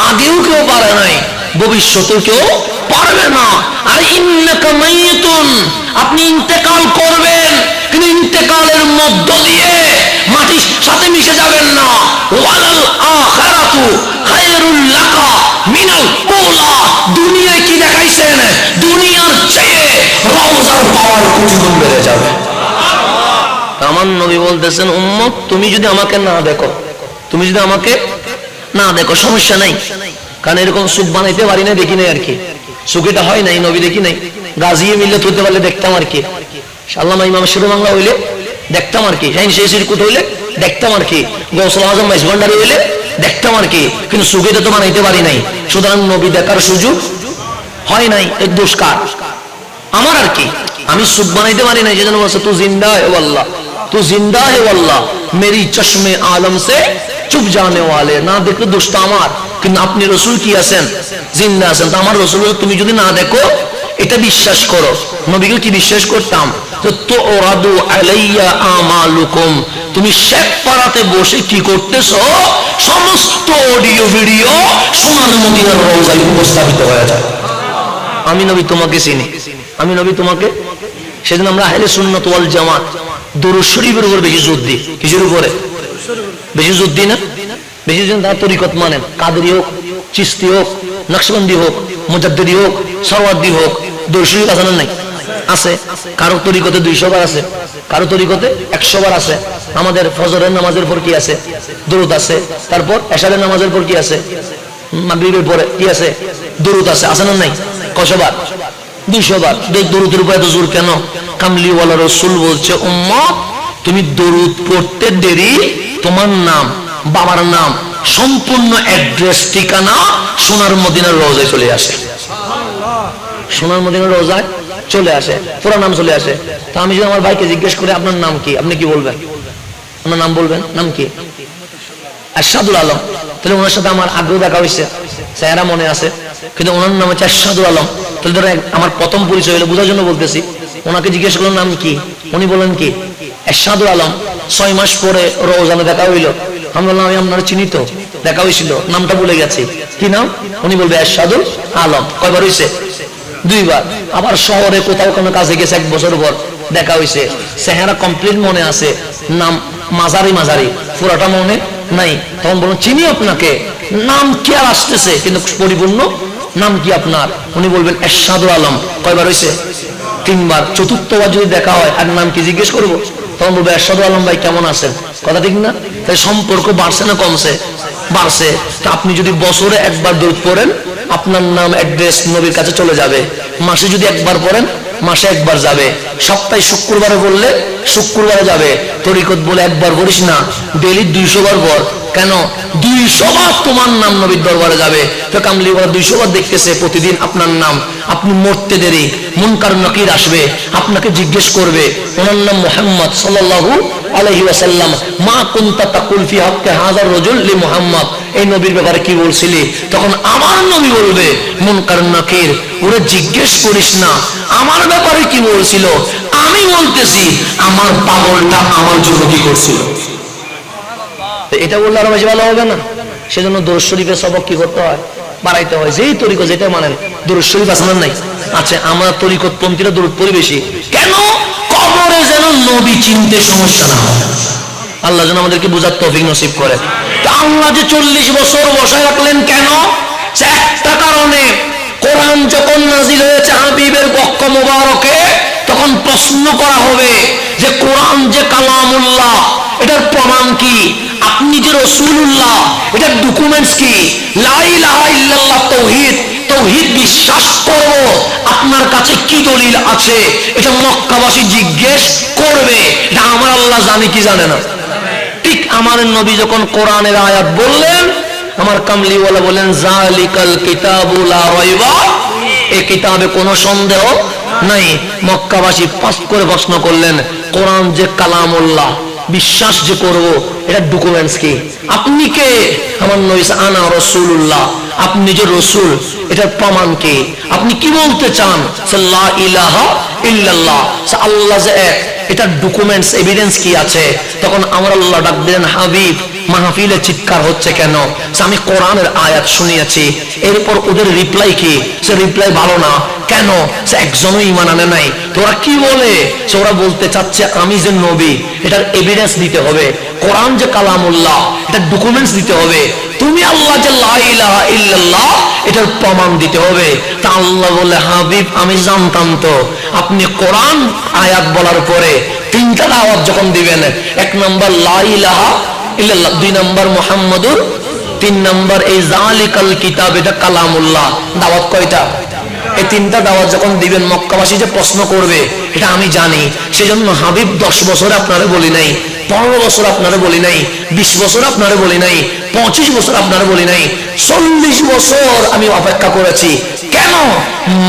আগেও কেউ পারে নাই, ভবিষ্যতেও কেউ পারবে না। আর ইন্নাকা মাইয়িতুন, আপনি ইন্তেকাল করবেন, কিন্তু ইন্তেকালের মধ্য দিয়ে মাটির সাথে মিশে যাবেন না। ওয়ালাল আখিরাতু খায়রুল লাকা মিনাল উলা। দুনিয়ায় কি দেখাইছেন? দুনিয়ার চেয়ে রওজার পাওয়ার কোটি গুণ বেড়ে যাবে। আমার নবী বলতেছেন উম্মত, তুমি যদি আমাকে না দেখো, তুমি যদি আমাকে না দেখো সমস্যা নাই, কারণ এরকম সুখ বানাইতে পারি না, দেখি নাই আর কি, সুখটা হয় নাই, নবী দেখি নাই। গাজিয়ে মিল্লাত হইতে পারলে দেখতাম আর কি, আল্লামা ইমাম শেরে বাংলা হইলে দেখতাম আর কি, শাহিন শেখ সিরকুট হইলে দেখতাম আর কি, গৌসুল আজম মাইজ ভান্ডারী হইলে দেখতাম আর কি, কিন্তু সুখটা তো বানাইতে পারি নাই। সুতরাং নবী দেখার সুযোগ হয় নাই, এর দোষ কার? আমার আর কি, আমি সুখ বানাইতে পারি নাই। যেজন্য বলছে তু জিন্দা হে আল্লাহ, তু জিন্দা হে আল্লাহ, মেরি চশমে আলম সে চুপ জানে ওয়ালে। না দেখলে দোষটা আমার, কিন্তু আপনি রসুল কি আছেন? জিন্দা আছেন। তো আমার রসুল তুমি যদি না দেখো, এটা বিশ্বাস করো। নবীকে কি বিশ্বাস করতাম? তো ওরাদু আলাইয়া আমালুকুম, তুমি শেখ পাড়াতে বসে কি করতেছো, সমস্ত অডিও ভিডিও সোনার মদিনার রওজায় উপস্থাপিত হয়ে যায়। আমি নবী তোমাকে চিনি, আমি নবী তোমাকে। সেদিন আমরা আহলে সুন্নাত ওয়াল জামাত দরুদ শরীফের উপর বেশি জোর দিই। কিসের উপরে বেশি জোর দিই না? বেশি জন তার তরিকত মানেন, কাদরি হোক, চিস্তি হোক, নকশবন্দি হোক, মুজাদ্দিদি হোক, সরওয়ার্দি হোক, দরুদ শরীফ আছে না নাই? আছে। কারো তরিকতে 200 বার আছে, কারো তরিকতে 100 বার আছে। আমাদের ফজরের নামাজের পর কি আছে? দরুদ আছে। তারপর এশারের নামাজের পর কি আছে? মাগরিবের পরে কি আছে? দরুদ আছে। আছে না নাই? কয়শো বার? 200 বার। দরুদের উপর এত জোর কেন? কামলিওয়ালা রসুল বলছে উম্মত, তুমি দরুদ পড়তে দেরি, তোমার নাম, বাবার নাম, সম্পূর্ণ অ্যাড্রেস, ঠিকানা সোনার মদিনার রওজায় চলে আসে। সোনার মদিনার রওজায় চলে আসে, পুরো নাম চলে আসে। তো আমি যদি আমার ভাইকে জিজ্ঞেস করি আপনার নাম কি, আপনি কি বলবেন? আপনার নাম বলবেন, নাম কি? আরশাদুল আলম। তাহলে ওনার সাথে আমার আগ্রহ দেখা হয়েছে, চেহারা মনে আছে, কিন্তু ওনার নাম হচ্ছে আরশাদুল আলম। তাহলে ধরো আমার প্রথম পরিচয় হলো, বোঝার জন্য বলতেছি। ওনাকে জিজ্ঞেস করলাম নাম কি, উনি বলেন কি আরশাদুল আলম। 6 মাস পরে রওজানে দেখা হইলো, আমি বললাম আমি আপনার চিনি তো, দেখা হয়েছিল, নামটা ভুলে গেছি, কি নাম? উনি বলবে আরশাদুল আলম। কয়বার হয়েছে? 2 বার। আবার শহরে কোথাও কোনো কাজে গেছে, 1 বছর পর দেখা হয়েছে, চেহারা কমপ্লিট মনে আছে, নাম মাঝারি মাঝারি, পুরাটা মনে নাই। তখন বলুন চিনি আপনাকে, নাম কি আর আসতেছে, কিন্তু পরিপূর্ণ নাম কি আপনার? উনি বলবেন আরশাদুল আলম। কয়বার হয়েছে? 3 বার। চতুর্থবার যদি দেখা হয় আর নাম কি জিজ্ঞেস করবো, তখন বলবে আরশাদুল আলম ভাই কেমন আছেন। কথা ঠিক না? তাই সম্পর্ক বাড়ছে না কমছে? বাড়ছে। তা আপনি যদি বছরে 1 বার দরুদ পড়েন, আপনার নাম অ্যাড্রেস নবীর কাছে চলে যাবে। মাসে যদি 1 বার পড়েন, মাসে 1 বার যাবে। সপ্তাহে শুক্রবারে বললে শুক্রবারে যাবে। তরিকত বলে 1 বার পড়িস না, ডেইলি 200 বার পড়। কেন? 200 বার তোমার নাম নবীর দরবারে যাবে। তো কামলি বলে 200 বার দেখতেছে প্রতিদিন আপনার নাম। আপনি মরতে দেরি, মুনকার নাকির আসবে, আপনাকে জিজ্ঞেস করবে ওনার নাম মুহাম্মদ সাল্লাল্লাহু আলাইহি ওয়াসাল্লাম, মা কুনতা তাকুল ফি হাক্কি হাযার রাজুল লি মুহাম্মদ, এই নবীর ব্যাপারে কি বলছিলি? তখন আমার নবী বলবে মুনকার নাকির, ওরে জিজ্ঞেস করিস না আমার ব্যাপারে কি বলছিল, আমি বলতেছি আমার পাগলটা আমার জন্য কি করছিল। এটা বললে আরো বেশি ভালো হবে না? সেজন্য দরুদ শরীফের সবক কি করতে হয়? বাড়াইতে হয়। যেই তরিকত যেটা মানেন, দরুদ শরীফ আছে না নাই? আচ্ছা, আমরা তরিকত পন্থীরা দরুদ পড়ি বেশি কেন? কবরে যেন নবী চিনতে সমস্যা না হয়। আল্লাহ যেন আমাদেরকে বুঝার তৌফিক নসিব করে। তা আল্লাহ যে 40 বছর বসায় রাখলেন কেন? একটা কারণে। কোরআন যখন নাজিল হয়েছে হাবিবের বক্ষ মোবারকে, তখন প্রশ্ন করা হবে যে কোরআন যে কালামুল্লাহ, এটার প্রমাণ কি? আপনি যে রাসূলুল্লাহ, এটার ডকুমেন্টস কি? লা ইলাহা ইল্লাল্লাহ, তাওহীদ, তাওহীদ বিশ্বাস করব, আপনার কাছে কি দলিল আছে? এটা মক্কাবাসী জিজ্ঞেস করবে। এটা আমার আল্লাহ জানে কি জানে না? ঠিক আমার নবী যখন কোরআনের আয়াত বললেন, আমার কামলিওয়ালা বলেন জালিকাল কিতাবু লা রাইবা, এই কিতাবে কোনো সন্দেহ নাই। মক্কাবাসী পাস করে প্রশ্ন করলেন, কোরআন যে কালামুল্লাহ, বিশ্বাস যে করব, এটা ডকুমেন্টস কি? আপনি কে? আমার নবী আনা রাসূলুল্লাহ, আপনি যে রাসূল, এটার প্রমাণ কি? আপনি কি বলতে চান? লা ইলাহা ইল্লাল্লাহ, আল্লাহ যে এক, এটার ডকুমেন্টস এভিডেন্স কি আছে? তখন আমার আল্লাহ ডাক দিলেন, হাবিব মাহফিলে চিৎকার হচ্ছে কেন? আমি কোরআনের আয়াত শুনিয়েছি। এরপর ওদের রিপ্লাই কি? সে রিপ্লাই ভালো না। কেন? সে একজনও ঈমান আনে নাই। তোরা কি বলে? ওরা বলতে চাচ্ছে আমি যে নবী, এটার এভিডেন্স দিতে হবে। কোরআন যে কালামুল্লাহ, এটার ডকুমেন্টস দিতে হবে। তুমি আল্লাহ যে লা ইলাহা ইল্লাল্লাহ, এটার প্রমাণ দিতে হবে। তা আল্লাহ বলে, হাবিব আমি জানতাম তো আপনি কোরআন আয়াত বলার পরে তিনটা দাওয়াত যখন দিবেন, এক নম্বর লা ইলাহা ইল্লাল্লাহ, দুই নম্বর মুহাম্মাদুর, তিন নম্বর এই জালিকাল কিতাব, এটা কালামুল্লাহ। দাওয়াত কয়টা? এই তিনটা দাওয়াত যখন দিবেন, মক্কাবাসী যে প্রশ্ন করবে এটা আমি জানি। সেজন্য হাবিব 10 বছর আপনারে বলি নাই, 15 বছর আপনারে বলি নাই, 20 বছর আপনারে বলি নাই, 25 বছর আপনারে বলি নাই, 40 বছর আমি অপেক্ষা করেছি। কেন?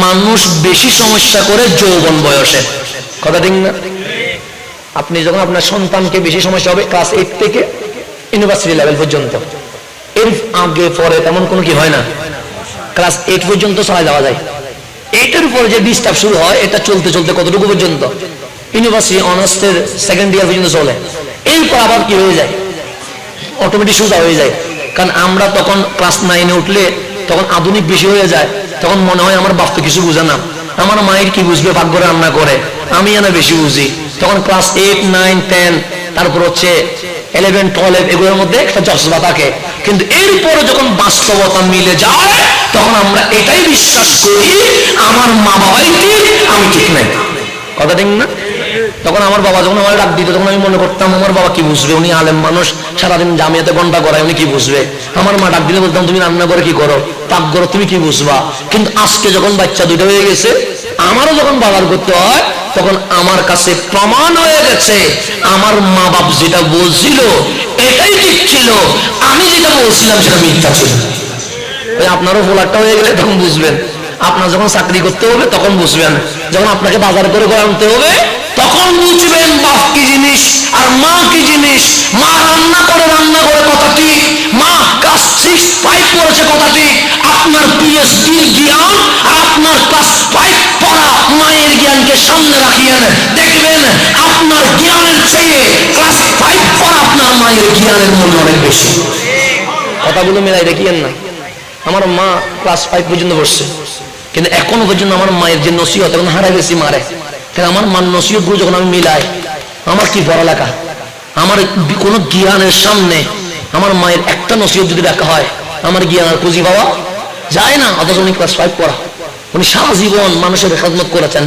মানুষ বেশি সমস্যা করে যৌবন বয়সে। কথা ঠিক না? আপনি যখন আপনার সন্তানকে বেশি সমস্যা হবে ক্লাস 8 থেকে ইউনিভার্সিটি লেভেল পর্যন্ত, এর আগে পরে তেমন কোনো কি হয় না। ক্লাস 8 পর্যন্ত চালাই যাওয়া যায়। 8 এর পরে যে ডিস্টার্ব শুরু হয়, এটা চলতে চলতে কতটুকু পর্যন্ত? ইউনিভার্সিটি অনার্সের সেকেন্ড ইয়ার পর্যন্ত চলে। এরপর আবার কি হয়ে যায়? অটোমেটিক সোজা হয়ে যায়। কারণ আমরা তখন ক্লাস 9-এ উঠলে তখন আধুনিক বেশি হয়ে যায়। তখন মনে হয় আমার বাপ তো কিছু বুঝে না, আমার মায়ের কি বুঝবে, ভাগ্য রান্না করে, আমি এনে বেশি বুঝি। তখন ক্লাস 8, 9, 10, তারপর হচ্ছে 11, 12, এগুলোর মধ্যে একটা জজবা থাকে। কিন্তু এরপরে যখন বাস্তবতা মিলে যায়, তখন আমরা এটাই বিশ্বাস করি আমার মা বাবাই ঠিক, আমি ঠিক নাই। কথা ঠিক না? তখন আমার বাবা যখন আমার ডাক দিত, তখন আমি মনে করতাম আমার বাবা কি বুঝবে, উনি আলেম মানুষ, সারাদিন জামিয়াতে ঘন্টা করায়, উনি কি বুঝবে। আমার মা ডাক দিলে বলতাম, তুমি রান্না করে কি করো, পাক করো, তুমি কি বুঝবা। কিন্তু আজকে যখন বাচ্চা দুটো হয়ে গেছে, আমারও যখন বাবার করতে হয়, তখন আমার কাছে প্রমাণ হয়ে গেছে আমার মা বাপ যেটা বলছিল এটাই ঠিক ছিল, আমি যেটা বলছিলাম সেটা মিথ্যা ছিল। আপনারও ভোলারটা হয়ে গেলে তখন বুঝবেন। আপনার যখন চাকরি করতে হবে তখন বুঝবেন, যখন আপনাকে বাজার করে আনতে হবে তখন বুঝবেন বাপ কি জিনিস আর মা কি জিনিস। মা রান্না করে কথা ঠিক, মা ক্লাস 6, 5 পড়েছে কথা ঠিক। আপনার পিএইচডি জ্ঞান আর আপনার ক্লাস 5 পড়া মায়ের জ্ঞানকে সামনে রাখিয়েন, দেখবেন আপনার জ্ঞানের চেয়ে ক্লাস 5 পড়া আপনার মায়ের জ্ঞানের মূল্য অনেক বেশি। কথাগুলো মিলাই দেখিয়েন না। আমার মা ক্লাস 5 পর্যন্ত পড়ছে, কিন্তু এখনো পর্যন্ত আমার মায়ের যে নসিহত, এখন হারাই গেছি মারে। আমার মার নসিহত গুলো যখন আমি মিলাই, আমার কি পড়ালেখা, আমার কোনো জ্ঞানের সামনে আমার মায়ের একটা নসিহত যদি রাখা হয়, আমার জ্ঞান আর খুঁজি পাওয়া যায় না। অথচ উনি ক্লাস 5 পড়া, উনি সারা জীবন মানুষের খেদমত করেছেন।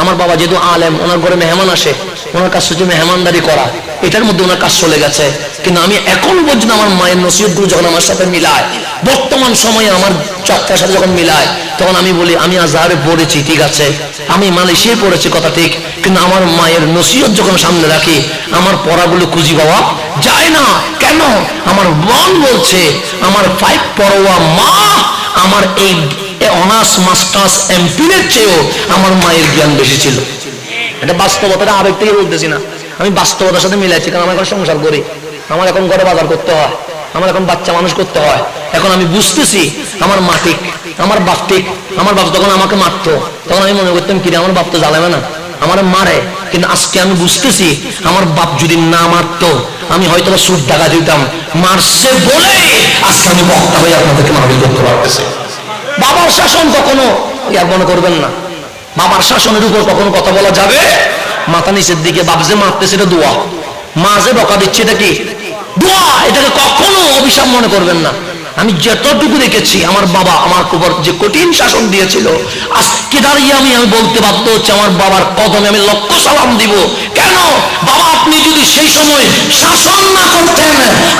আমার বাবা যেহেতু আলেম, ওনার ঘরে মেহমান আসে, ওনার কাজ হচ্ছে মেহমানদারি করা, এটার মধ্যে ওনার কাজ চলে গেছে। কিন্তু আমি এখন পর্যন্ত আমার মায়ের নসিহত গুলো যখন আমার সাথে মিলায়, বর্তমান সময়ে আমার চর্চার সাথে যখন মিলায়, তখন আমি বলি আমি আজহারে পড়েছি ঠিক আছে, আমি মালয়েশিয়ায় পড়েছি কথা ঠিক, কিন্তু আমার মায়ের নসিহত যখন সামনে রাখি, আমার পড়াগুলো খুঁজি পাওয়া যায় না। কেন? আমার মন বলছে আমার 5 পড়ুয়া মা আমার এই অনার্স মাস্টার্স এমফিলের চেয়েও আমার মায়ের জ্ঞান বেশি ছিল। এটা বাস্তবতাটা আবেগ থেকে বলতেছি না, আমি বাস্তবতার সাথে মিলাইছি। কারণ আমার এখন সংসার করি, আমার এখন ঘরে বাজার করতে হয়, আমার এখন বাচ্চা মানুষ করতে হয়। এখন আমি বুঝতেছি আমার মা ঠিক, আমার বাপ ঠিক। আমার বাপ যখন আমাকে মারতো, তখন আমি মনে করতাম কিরে আমার বাপ তো জ্বালাবে না, আমার মারে। কিন্তু আজকে আমি বুঝতেছি আমার বাপ যদি না মারতো, আমি হয়তো সুদ টাকা দিতাম। মারছে বলে আজকে আমি বক্তা হয়ে আপনাদেরকে মাহফিল করতে পারতেছি। বাবার শাসন কখনো ইয়ার মনে করবেন না, বাবার শাসনের উপর কখনো কথা বলা যাবে। মাথা নিচের দিকে, বাপ যে মারতেছে এটা দোয়া, মা যে বকা দিচ্ছে এটা কি দোয়া, এটাকে কখনো অভিশাপ মনে করবেন না। আমি যতটুকু দেখেছি আমার বাবা আমার উপর যে কঠিন শাসন দিয়েছিল, আজকে দাঁড়িয়ে আমি বলতে বাধ্য হচ্ছে আমার বাবার কদমে আমি লক্ষ সালাম দিব। কেন? বাবা আপনি যদি সেই সময় শাসন না করতেন,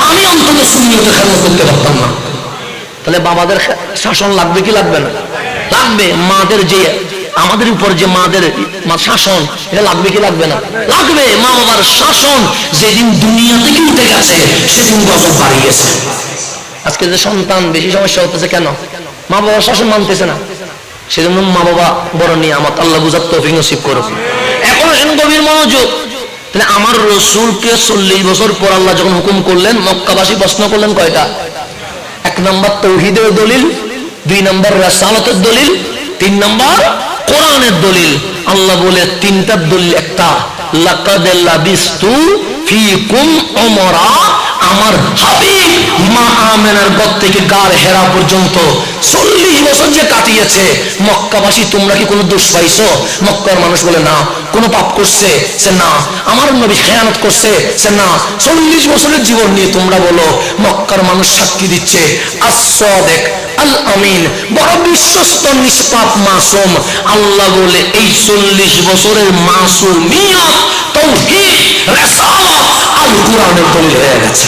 আমি অন্তত সুন্নিয়তের খেদমত করতে পারতাম না। তাহলে বাবাদের শাসন লাগবে কি লাগবে না? লাগবে। মাদের যে আমাদের উপর যে মাদের শাসন, এটা লাগবে কি লাগবে না? লাগবে। মা বাবার শাসন যেদিন দুনিয়া থেকে উঠে গেছে, সেদিন গজব বাড়িয়েছে। আজকে যে সন্তান বেশি সমস্যা হতেছে কেন? মা বাবার শাসন মানতেছে না। সেজন্য মা বাবা বড় নিয়ামত, আল্লাহ বুঝার তৌফিক নসিব করুক। এখন আসেন গভীর মনোযোগ। তাহলে আমার রসুলকে 40 বছর পর আল্লাহ যখন হুকুম করলেন, মক্কাবাসী প্রশ্ন করলেন কয়টা? 1 নম্বর তৌহিদের দলিল, 2 নম্বর রাসালাতের দলিল, 3 নম্বর কোরআনের দলিল। আল্লাহ বলে 3টা দলিল একটা, লাকাদ লাবিস্তু ফিকুম উমরা, আমার হাবিব মা আমেনার ঘর থেকে গার হেরা পর্যন্ত 40 বছর যে কাটিয়েছে, মক্কাবাসী তোমরা কি কোনো দোষ পাইছো? মক্কার মানুষ বলে না। কোনো পাপ করছে? সে না। আমার নবী খেয়ানত করছে? সে না। 40 বছরের জীবন নিয়ে তোমরা বলো। মক্কার মানুষ সাক্ষী দিচ্ছে, as-সাদিক আল আমিন, বড় বিশ্বস্ত নিষ্পাপ মাসুম। আল্লাহ বলে এই 40 বছরের মাসুমিয়ত, তাওহীদ, রাসালাত, আল কোরআনের দলিল হয়ে গেছে।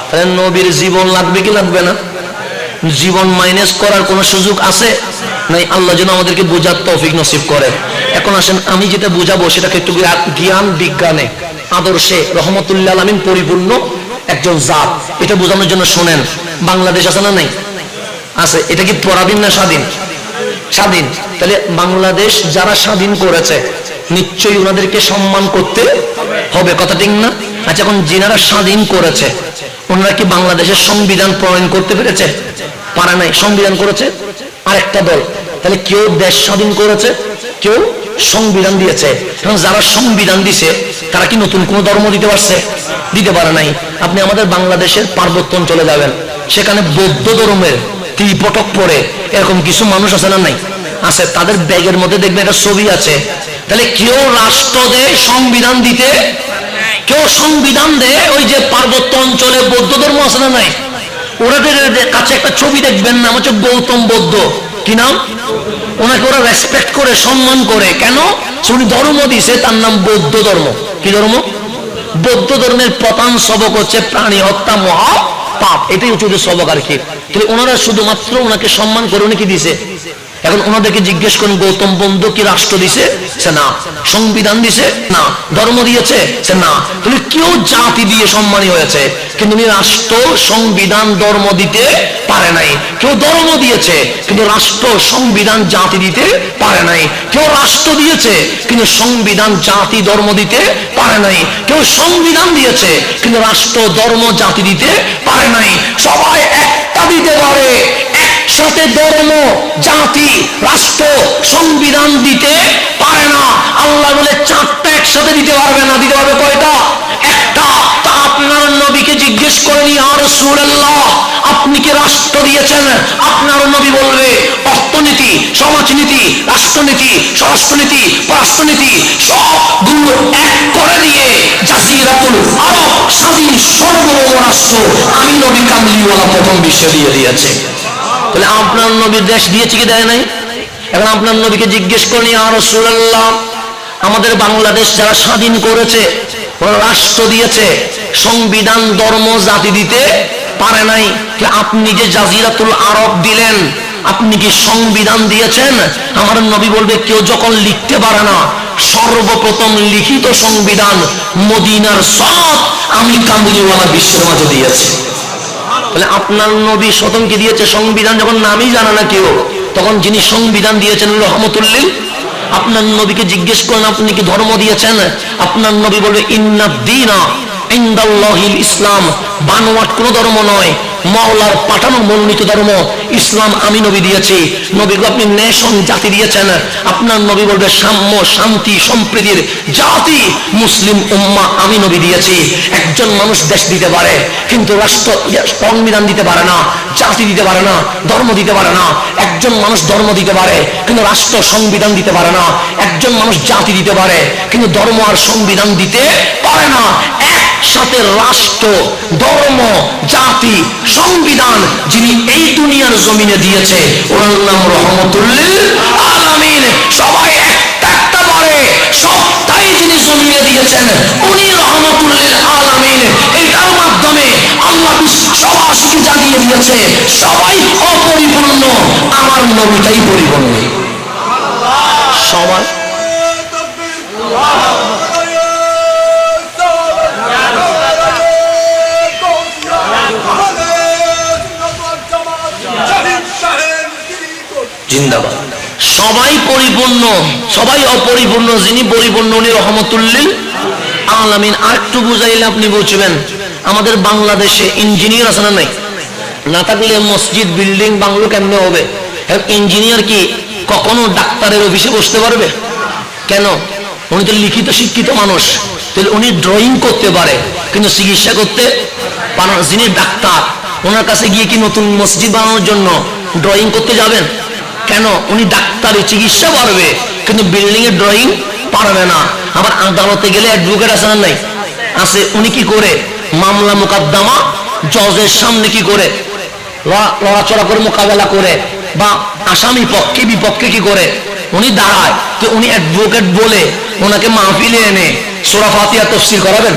তাহলে নবীর জীবন লাগবে কি লাগবে না? জীবন মাইনাস করার কোন সুযোগ আছে নাই? আল্লাহ যেন আমাদেরকে বোঝার তৌফিক নসিব করে। এখন আসেন আমি যেটা বুঝাবো সেটাকে একটু জ্ঞান বিজ্ঞানে আদর্শে রহমতুল্লাহ আলামিন পরিপূর্ণ একজন জাত, এটা বোঝানোর জন্য শোনেন। বাংলাদেশ আছে না নাই? আছে। এটা কি পরাধীন না স্বাধীন? স্বাধীন। তাহলে বাংলাদেশ যারা স্বাধীন করেছে নিশ্চয়ই ওনাদেরকে সম্মান করতে হবে, কথা ঠিক না? আচ্ছা, এখন যিনারা স্বাধীন করেছে ওনারা কি বাংলাদেশের সংবিধান প্রণয়ন করতে পেরেছে? পারে নাই। সংবিধান করেছে আরেকটা দল। তাহলে কেউ দেশ স্বাধীন করেছে, কেউ সংবিধান দিয়েছে। এবং যারা সংবিধান দিছে তারা কি নতুন কোন ধর্ম দিতে পারছে? দিতে পারে নাই। আপনি আমাদের বাংলাদেশের পার্বত্য অঞ্চলে যাবেন, সেখানে বৌদ্ধ ধর্মের ত্রিপটক পরে এরকম কিছু মানুষ আছে না নাই? আছে। তাদের ব্যাগের মধ্যে দেখবেন একটা ছবি আছে। তাহলে কেউ রাষ্ট্র দেয় সংবিধান দিতে, কেউ সংবিধান দেয় ওই যে পার্বত্য অঞ্চলে বৌদ্ধ ধর্ম আছে না নাই, ওদের কাছে একটা ছবি দেখবেন, নাম হচ্ছে গৌতম বৌদ্ধ। কি নাম? ওনাকে ওরা রেসপেক্ট করে, সম্মান করে। কেন? উনি ধর্ম দিছে, তার নাম বৌদ্ধ ধর্ম। কি ধর্ম? বৌদ্ধ ধর্মের প্রধান সবক হচ্ছে প্রাণী হত্যা মহা পাপ। এটাই হচ্ছে ওদের সবক আর কি। তাহলে ওনারা শুধুমাত্র ওনাকে সম্মান করে উনি কি দিছে। এখন ওনাদেরকে জিজ্ঞেস করুন, গৌতম বৌদ্ধ কি রাষ্ট্র দিছে? সে না। সংবিধান দিছে? না। ধর্ম দিয়েছে? সে না। তাহলে কেউ জাতি দিয়ে সম্মানী হয়েছে, কিন্তু উনি রাষ্ট্র, সংবিধান, ধর্ম দিতে পারে নাই। কেউ ধর্ম দিয়েছে কিন্তু রাষ্ট্র, সংবিধান, জাতি দিতে পারে নাই। কেউ রাষ্ট্র দিয়েছে কিন্তু সংবিধান, জাতি, ধর্ম দিতে পারে নাই। কেউ সংবিধান দিয়েছে কিন্তু রাষ্ট্র, ধর্ম, জাতি দিতে পারে নাই। সবাই একটা দিতে পারে, সাথে ধর্ম, জাতি, রাষ্ট্র, সংবিধান দিতে পারে না। আল্লাহ বলে 4টা একসাথে দিতে পারবে না। দিতে পারবে কয়টা? একটা। তা আপনার নবীকে জিজ্ঞেস করেন, ইয়া রাসূলুল্লাহ আপনি কি রাষ্ট্র দিয়েছেন? আপনার নবী বলবে অর্থনীতি, সমাজনীতি, রাষ্ট্রনীতি, স্বরাষ্ট্রনীতি, পররাষ্ট্রনীতি সবগুলো এক করে দিয়ে জাজিরাতুল আরব স্বাধীন সর্বভৌম রাষ্ট্র আমি নবী কামলিওয়ালা প্রথম বিশ্বে দিয়ে দিয়েছে। তাহলে আপনার নবীর দেশ দিয়েছে কি দেয় নাই? এখন আপনার নবীকে জিজ্ঞেস করেন, ইয়া রাসূলুল্লাহ আমাদের বাংলাদেশ যারা স্বাধীন করেছে ওরা রাষ্ট্র দিয়েছে, সংবিধান, ধর্ম, জাতি দিতে পারে নাই। আপনি যে জাজিরাতুল আরব দিলেন, আপনি কি সংবিধান দিয়েছেন? আমার নবী বলবে কেউ যখন লিখতে পারে না, সর্বপ্রথম লিখিত সংবিধান মদিনার সব আমি কামলিওয়ালা বিশ্বের মাঝে দিয়েছি। তাহলে আপনার নবী প্রথম কি দিয়েছে? সংবিধান। যখন নামই জানে না কেউ, তখন যিনি সংবিধান দিয়েছেন রহমতুল্লিল। আপনার নবীকে জিজ্ঞেস করেন আপনি কি ধর্ম দিয়েছেন? আপনার নবী বলবে ইন্নাদ দীনা ইনদাল্লাহিল ইসলাম। বানোয়াট কোন ধর্ম নয়, মাওলার পাঠানো মনোনীত ধর্ম ইসলাম আমি নবী দিয়েছি। নবীকে আপনি নেশন, জাতি দিয়েছেন। আপনার নবী বলবে সাম্য, শান্তি, সম্প্রীতির জাতি মুসলিম উম্মাহ আমি নবী দিয়েছি। একজন মানুষ দেশ দিতে পারে কিন্তু রাষ্ট্র, সংবিধান দিতে পারে না, জাতি দিতে পারে না, ধর্ম দিতে পারে না। একজন মানুষ ধর্ম দিতে পারে কিন্তু রাষ্ট্র, সংবিধান দিতে পারে না। একজন মানুষ জাতি দিতে পারে কিন্তু ধর্ম আর সংবিধান দিতে পারে না। একসাথে রাষ্ট্র, ধর্ম, জাতি, সংবিধান যিনি এই দুনিয়ার জমিনে দিয়েছে ওনার নাম রহমতুল্লিল আলামিন। সবাই একটা একটা পারে, সবটাই যিনি জমিনে দিয়েছেন উনি রহমতুল্লিল আলামিন। এটার মাধ্যমে আল্লাহ সবাইকে জানিয়ে দিয়েছে সবাই অপরিপূর্ণ, আমার নবীটাই পরিপূর্ণ। সবাই জিন্দাবাদ। সবাই পরিপূর্ণ, সবাই অপরিপূর্ণ, যিনি পরিপূর্ণ উনি রহমতুল্লিল আলামিন। আর একটু বুঝাইলে আপনি বুঝবেন। আমাদের বাংলাদেশে ইঞ্জিনিয়ার আছে না নাই? না থাকলে মসজিদ বিল্ডিং বাংলো কেমনে হবে? ইঞ্জিনিয়ার কি কখনো ডাক্তারের অফিসে বসতে পারবে? কেন? উনি তো লিখিত শিক্ষিত মানুষ, তাহলে উনি ড্রয়িং করতে পারে কিন্তু চিকিৎসা করতে পারেন। যিনি ডাক্তার ওনার কাছে গিয়ে কি নতুন মসজিদ বানানোর জন্য ড্রয়িং করতে যাবেন? কেন? উনি ডাক্তারি চিকিৎসা পারবে কিন্তু বিল্ডিং এর ড্রয়িং পারবে না। আবার আদালতে গেলে অ্যাডভোকেট আছে না নাই? আছে। উনি কি করে মামলা মোকদ্দমা জজের সামনে কি করে লড়াচড়া করে মোকাবেলা করে, বা আসামি পক্ষে বিপক্ষে কি করে উনি দাঁড়ায়। তো উনি অ্যাডভোকেট বলে ওনাকে মাহফিলে এনে সূরা ফাতিহা তাফসীর করাবেন?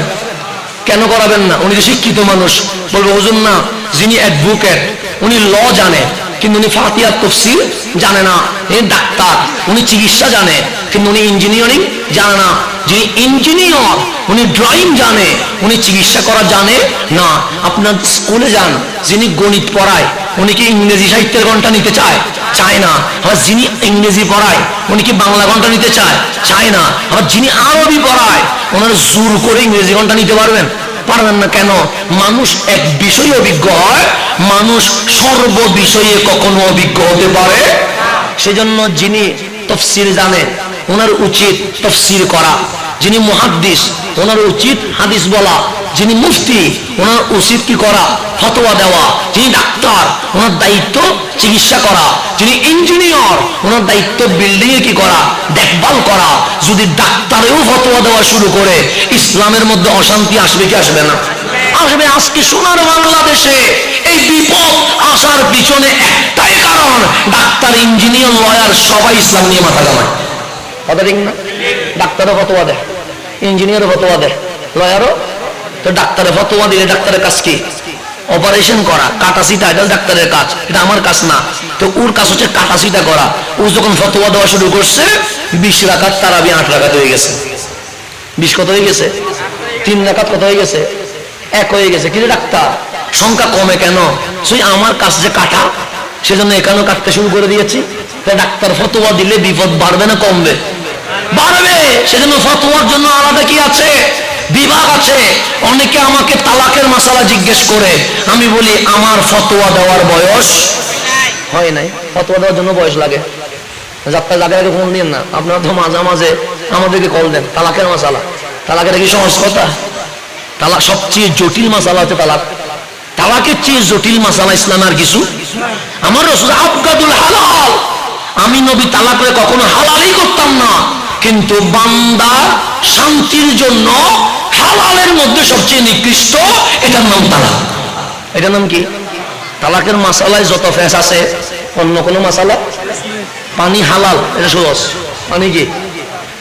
কেন করাবেন না? উনি তো শিক্ষিত মানুষ। বলবো হুজুর না, যিনি অ্যাডভোকেট উনি ল জানে কিন্তু উনি ফাতিহা তাফসীর জানে না। উনি ডাক্তার, উনি চিকিৎসা জানে কিন্তু উনি ইঞ্জিনিয়ারিং জানে না। যিনি ইঞ্জিনিয়ার উনি ড্রয়িং জানে, উনি চিকিৎসা করা জানে না। আপনার স্কুলে যান, যিনি গণিত পড়ায় উনি কি ইংরেজি সাহিত্যের ঘন্টা নিতে চায়? চায় না। আবার যিনি ইংরেজি পড়ায় উনি কি বাংলা ঘন্টা নিতে চায়? চায় না। আবার যিনি আরবি পড়ায় ওনার জোর করে ইংরেজি ঘন্টা নিতে পারবেন? পারবেন না। কেন? মানুষ এক বিষয়ে অভিজ্ঞ হয়, মানুষ সর্ব বিষয়ে কখনো অভিজ্ঞ হতে পারে। সেজন্য যিনি তাফসীর জানে ওনার উচিত তাফসীর করা, যিনি মুহাদ্দিস ওনার উচিত হাদিস বলা, যিনি মুফতি ওনার উচিত কি করা? ফতোয়া দেওয়া। যিনি ডাক্তার ওনার দায়িত্ব চিকিৎসা করা। যিনি ইঞ্জিনিয়ার ওনার দায়িত্ব বিল্ডিং এ কি করা? দেখভাল করা। যদি ডাক্তারেও ফতোয়া দেওয়া শুরু করে ইসলামের মধ্যে অশান্তি আসবে কি আসবে না? আসবে। আজকে সোনার বাংলাদেশে এই বিপদ আসার পিছনে একটাই কারণ, ডাক্তার ইঞ্জিনিয়ার লয়ার সবাই ইসলাম নিয়ে মাথা ঘামায়। কথা ঠিক না? ডাক্তারও ফতোয়া দেয়, ইঞ্জিনিয়ারও ফতোয়া দেয়, লয়ারও। তো ডাক্তারে ফতোয়া দিলে ডাক্তারের কাজ কি? অপারেশন করা, কাটাছিটা, এটা ডাক্তারের কাজ, এটা আমার কাজ না। তো ওর কাজ হচ্ছে কাটাছিটা করা। ও যখন ফতোয়া দেওয়া শুরু করছে 20 রাকাত তারাবি 8 রাকাত হয়ে গেছে। 20 কত হয়ে গেছে? 3 রাকাত কত হয়ে গেছে? 1 হয়ে গেছে। কিন্তু ডাক্তার সংখ্যা কমে কেন? সেই আমার কাজ যে কাটা, সেজন্য এখানেও কাটতে শুরু করে দিয়েছি। ডাক্তার ফতোয়া দিলে বিপদ বাড়বে না কমবে? বাড়বে। সেজন্য ফতোয়ার জন্য আলাদা কি আছে? বিভাগ আছে। অনেকে আমাকে তালাকের মাসালা জিজ্ঞেস করে, আমি বলি আমার ফতোয়া দেওয়ার বয়স হয় নাই। ফতোয়া দেওয়ার জন্য বয়স লাগে। যাত্রা জায়গায় আগে ফোন দিন না, আপনারা তো মাঝে মাঝে আমাদেরকে কল দেন তালাকের মাসালা। তালাকের কি সহজ কথা? তালাক সবচেয়ে জটিল মাসালা হচ্ছে তালাক। তালাকের চেয়ে জটিল মাসালা ইসলামে আর কিছু। আমার রাসূল আবগাদুল হালাল, আমি নবী তালাক করে কখনো হালালই করতাম না, কিন্তু বান্দার শান্তির জন্য হালালের মধ্যে সবচেয়ে নিকৃষ্ট এটার নাম তালাক। এটার নাম কি? তালাকের মাসালায় যত ফেস আছে অন্য কোনো মাসালা। পানি হালাল, এটা সহজ। পানি কি?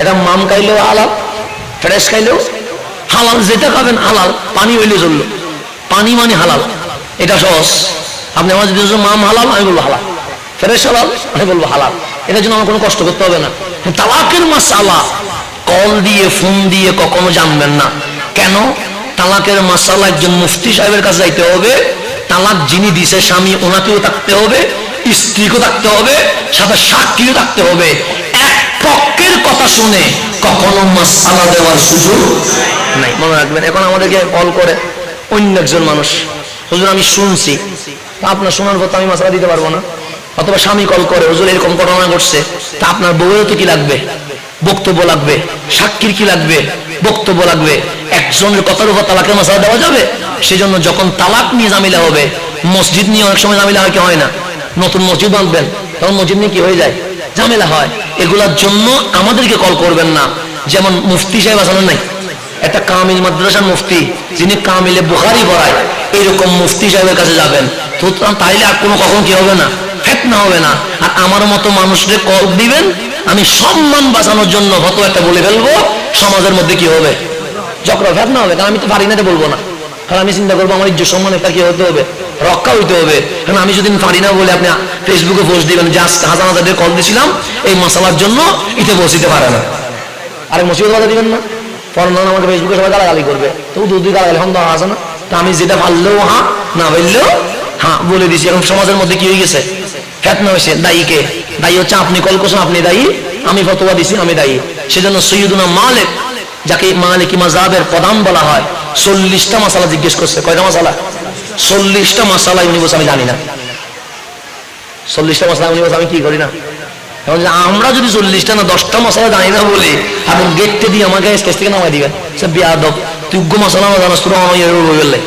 এটা মাম খাইলেও হালাল, ফ্রেশ খাইলেও হালাল, যেটা খাবেন হালাল। পানি হইলে চললো, পানি মানে হালাল, এটা সহজ। আপনি আমার যদি মাম হালাল আমি বলবো হালাল, ফ্রেশ হালাল আমি বলবো হালাল। এটার জন্য আমার কোনো কষ্ট করতে হবে না। তালাকের মাসালা কল দিয়ে ফোন দিয়ে কখনো জানবেন না। কেন? তালাকের মাসালা একজন মুফতি সাহেবের কাছে যাইতে হবে। তালাক যিনি দিছে স্বামী ওনাকেও থাকতে হবে, স্ত্রীকেও থাকতে হবে, সাথে সাক্ষীও থাকতে হবে। এক পক্ষের কথা শুনে কখনো মাসালা দেওয়ার সুযোগ নাই। মনে রাখবেন। এখন আমাদেরকে কল করে অন্য একজন মানুষ, হুজুর আমি শুনছি, আপনার শোনার পর আমি মাসালা দিতে পারবো না। অথবা স্বামী কল করে, হুজুর এরকম ঘটনা ঘটছে, তা আপনার বউয়েরও তো কি লাগবে? বক্তব্য লাগবে। সাক্ষীর কি লাগবে? বক্তব্য লাগবে। একজনের কথার উপর তালাকের মাসালা দেওয়া যাবে? সেজন্য যখন তালাক নিয়ে ঝামেলা হবে, মসজিদ নিয়ে অনেক সময় ঝামেলা হয় কি হয় না? নতুন মসজিদ বাঁধবেন তখন মসজিদ নিয়ে কি হয়ে যায়? ঝামেলা হয়। এগুলোর জন্য আমাদেরকে কল করবেন না। যেমন মুফতি সাহেব আছেন নাই, একটা কামিল মাদ্রাসার মুফতি, যিনি কামিলে বুখারী পড়ায়, এরকম মুফতি সাহেবের কাছে যাবেন। তো তাইলে আর কোনো কখন কি হবে না? ফিতনা হবে না। আর আমার মতো মানুষদের কল দিবেন, আমি সম্মান বাঁচানোর জন্য ফতোয়া একটা বলে ফেলবো, সমাজের মধ্যে কি হবে? ঝগড়া ফিতনা হবে। কারণ আমি তো পারি না বলবো না, কারণ আমি চিন্তা করবো আমার ইজ্জত সম্মান একটা কি হতে হবে? রক্ষা হইতে হবে। কারণ আমি যদি পারি না বলে আপনি ফেসবুকে পোস্ট দিবেন যে আজকে হাজার হাজার কল দিয়েছিলাম এই মশালার জন্য, এতে বসিতে পারে না। আরেক মুসিবত কথা দিবেন না, পরনা আমাকে ফেসবুকে সবাই গালাগালি করবে। তো দুই গালাগালি এখন দেওয়া আছে না? তা আমি যেটা পারলেও হ্যাঁ, না পারলেও হ্যাঁ বলে দিছি। এখন সমাজের মধ্যে কি হয়ে গেছে? ফিতনা হয়েছে। দায়ীকে দায়ী হচ্ছে আপনি কল করছেন, আপনি দায়ী, আমি ফতোয়া দিছি, আমি দায়ী। সেজন্য সৈয়দুনা মালিক, যাকে মালিকি মাযহাবের প্রধান বলা হয়, 40টা মাসালা জিজ্ঞেস করছে। কয়টা মাসালা? 40টা মাসালা। উনি বলছে আমি জানি না। 40টা মাসালা উনি বলছে আমি কি করি না। এখন আমরা যদি 40টা না 10টা মাসালা জানি না বলি, আপনি গেটে দিয়ে আমাকে স্টেজ থেকে নামাই দিবেন, সে বেয়াদব, তুই মাসালা না জানাস, তোরা আমার বললে।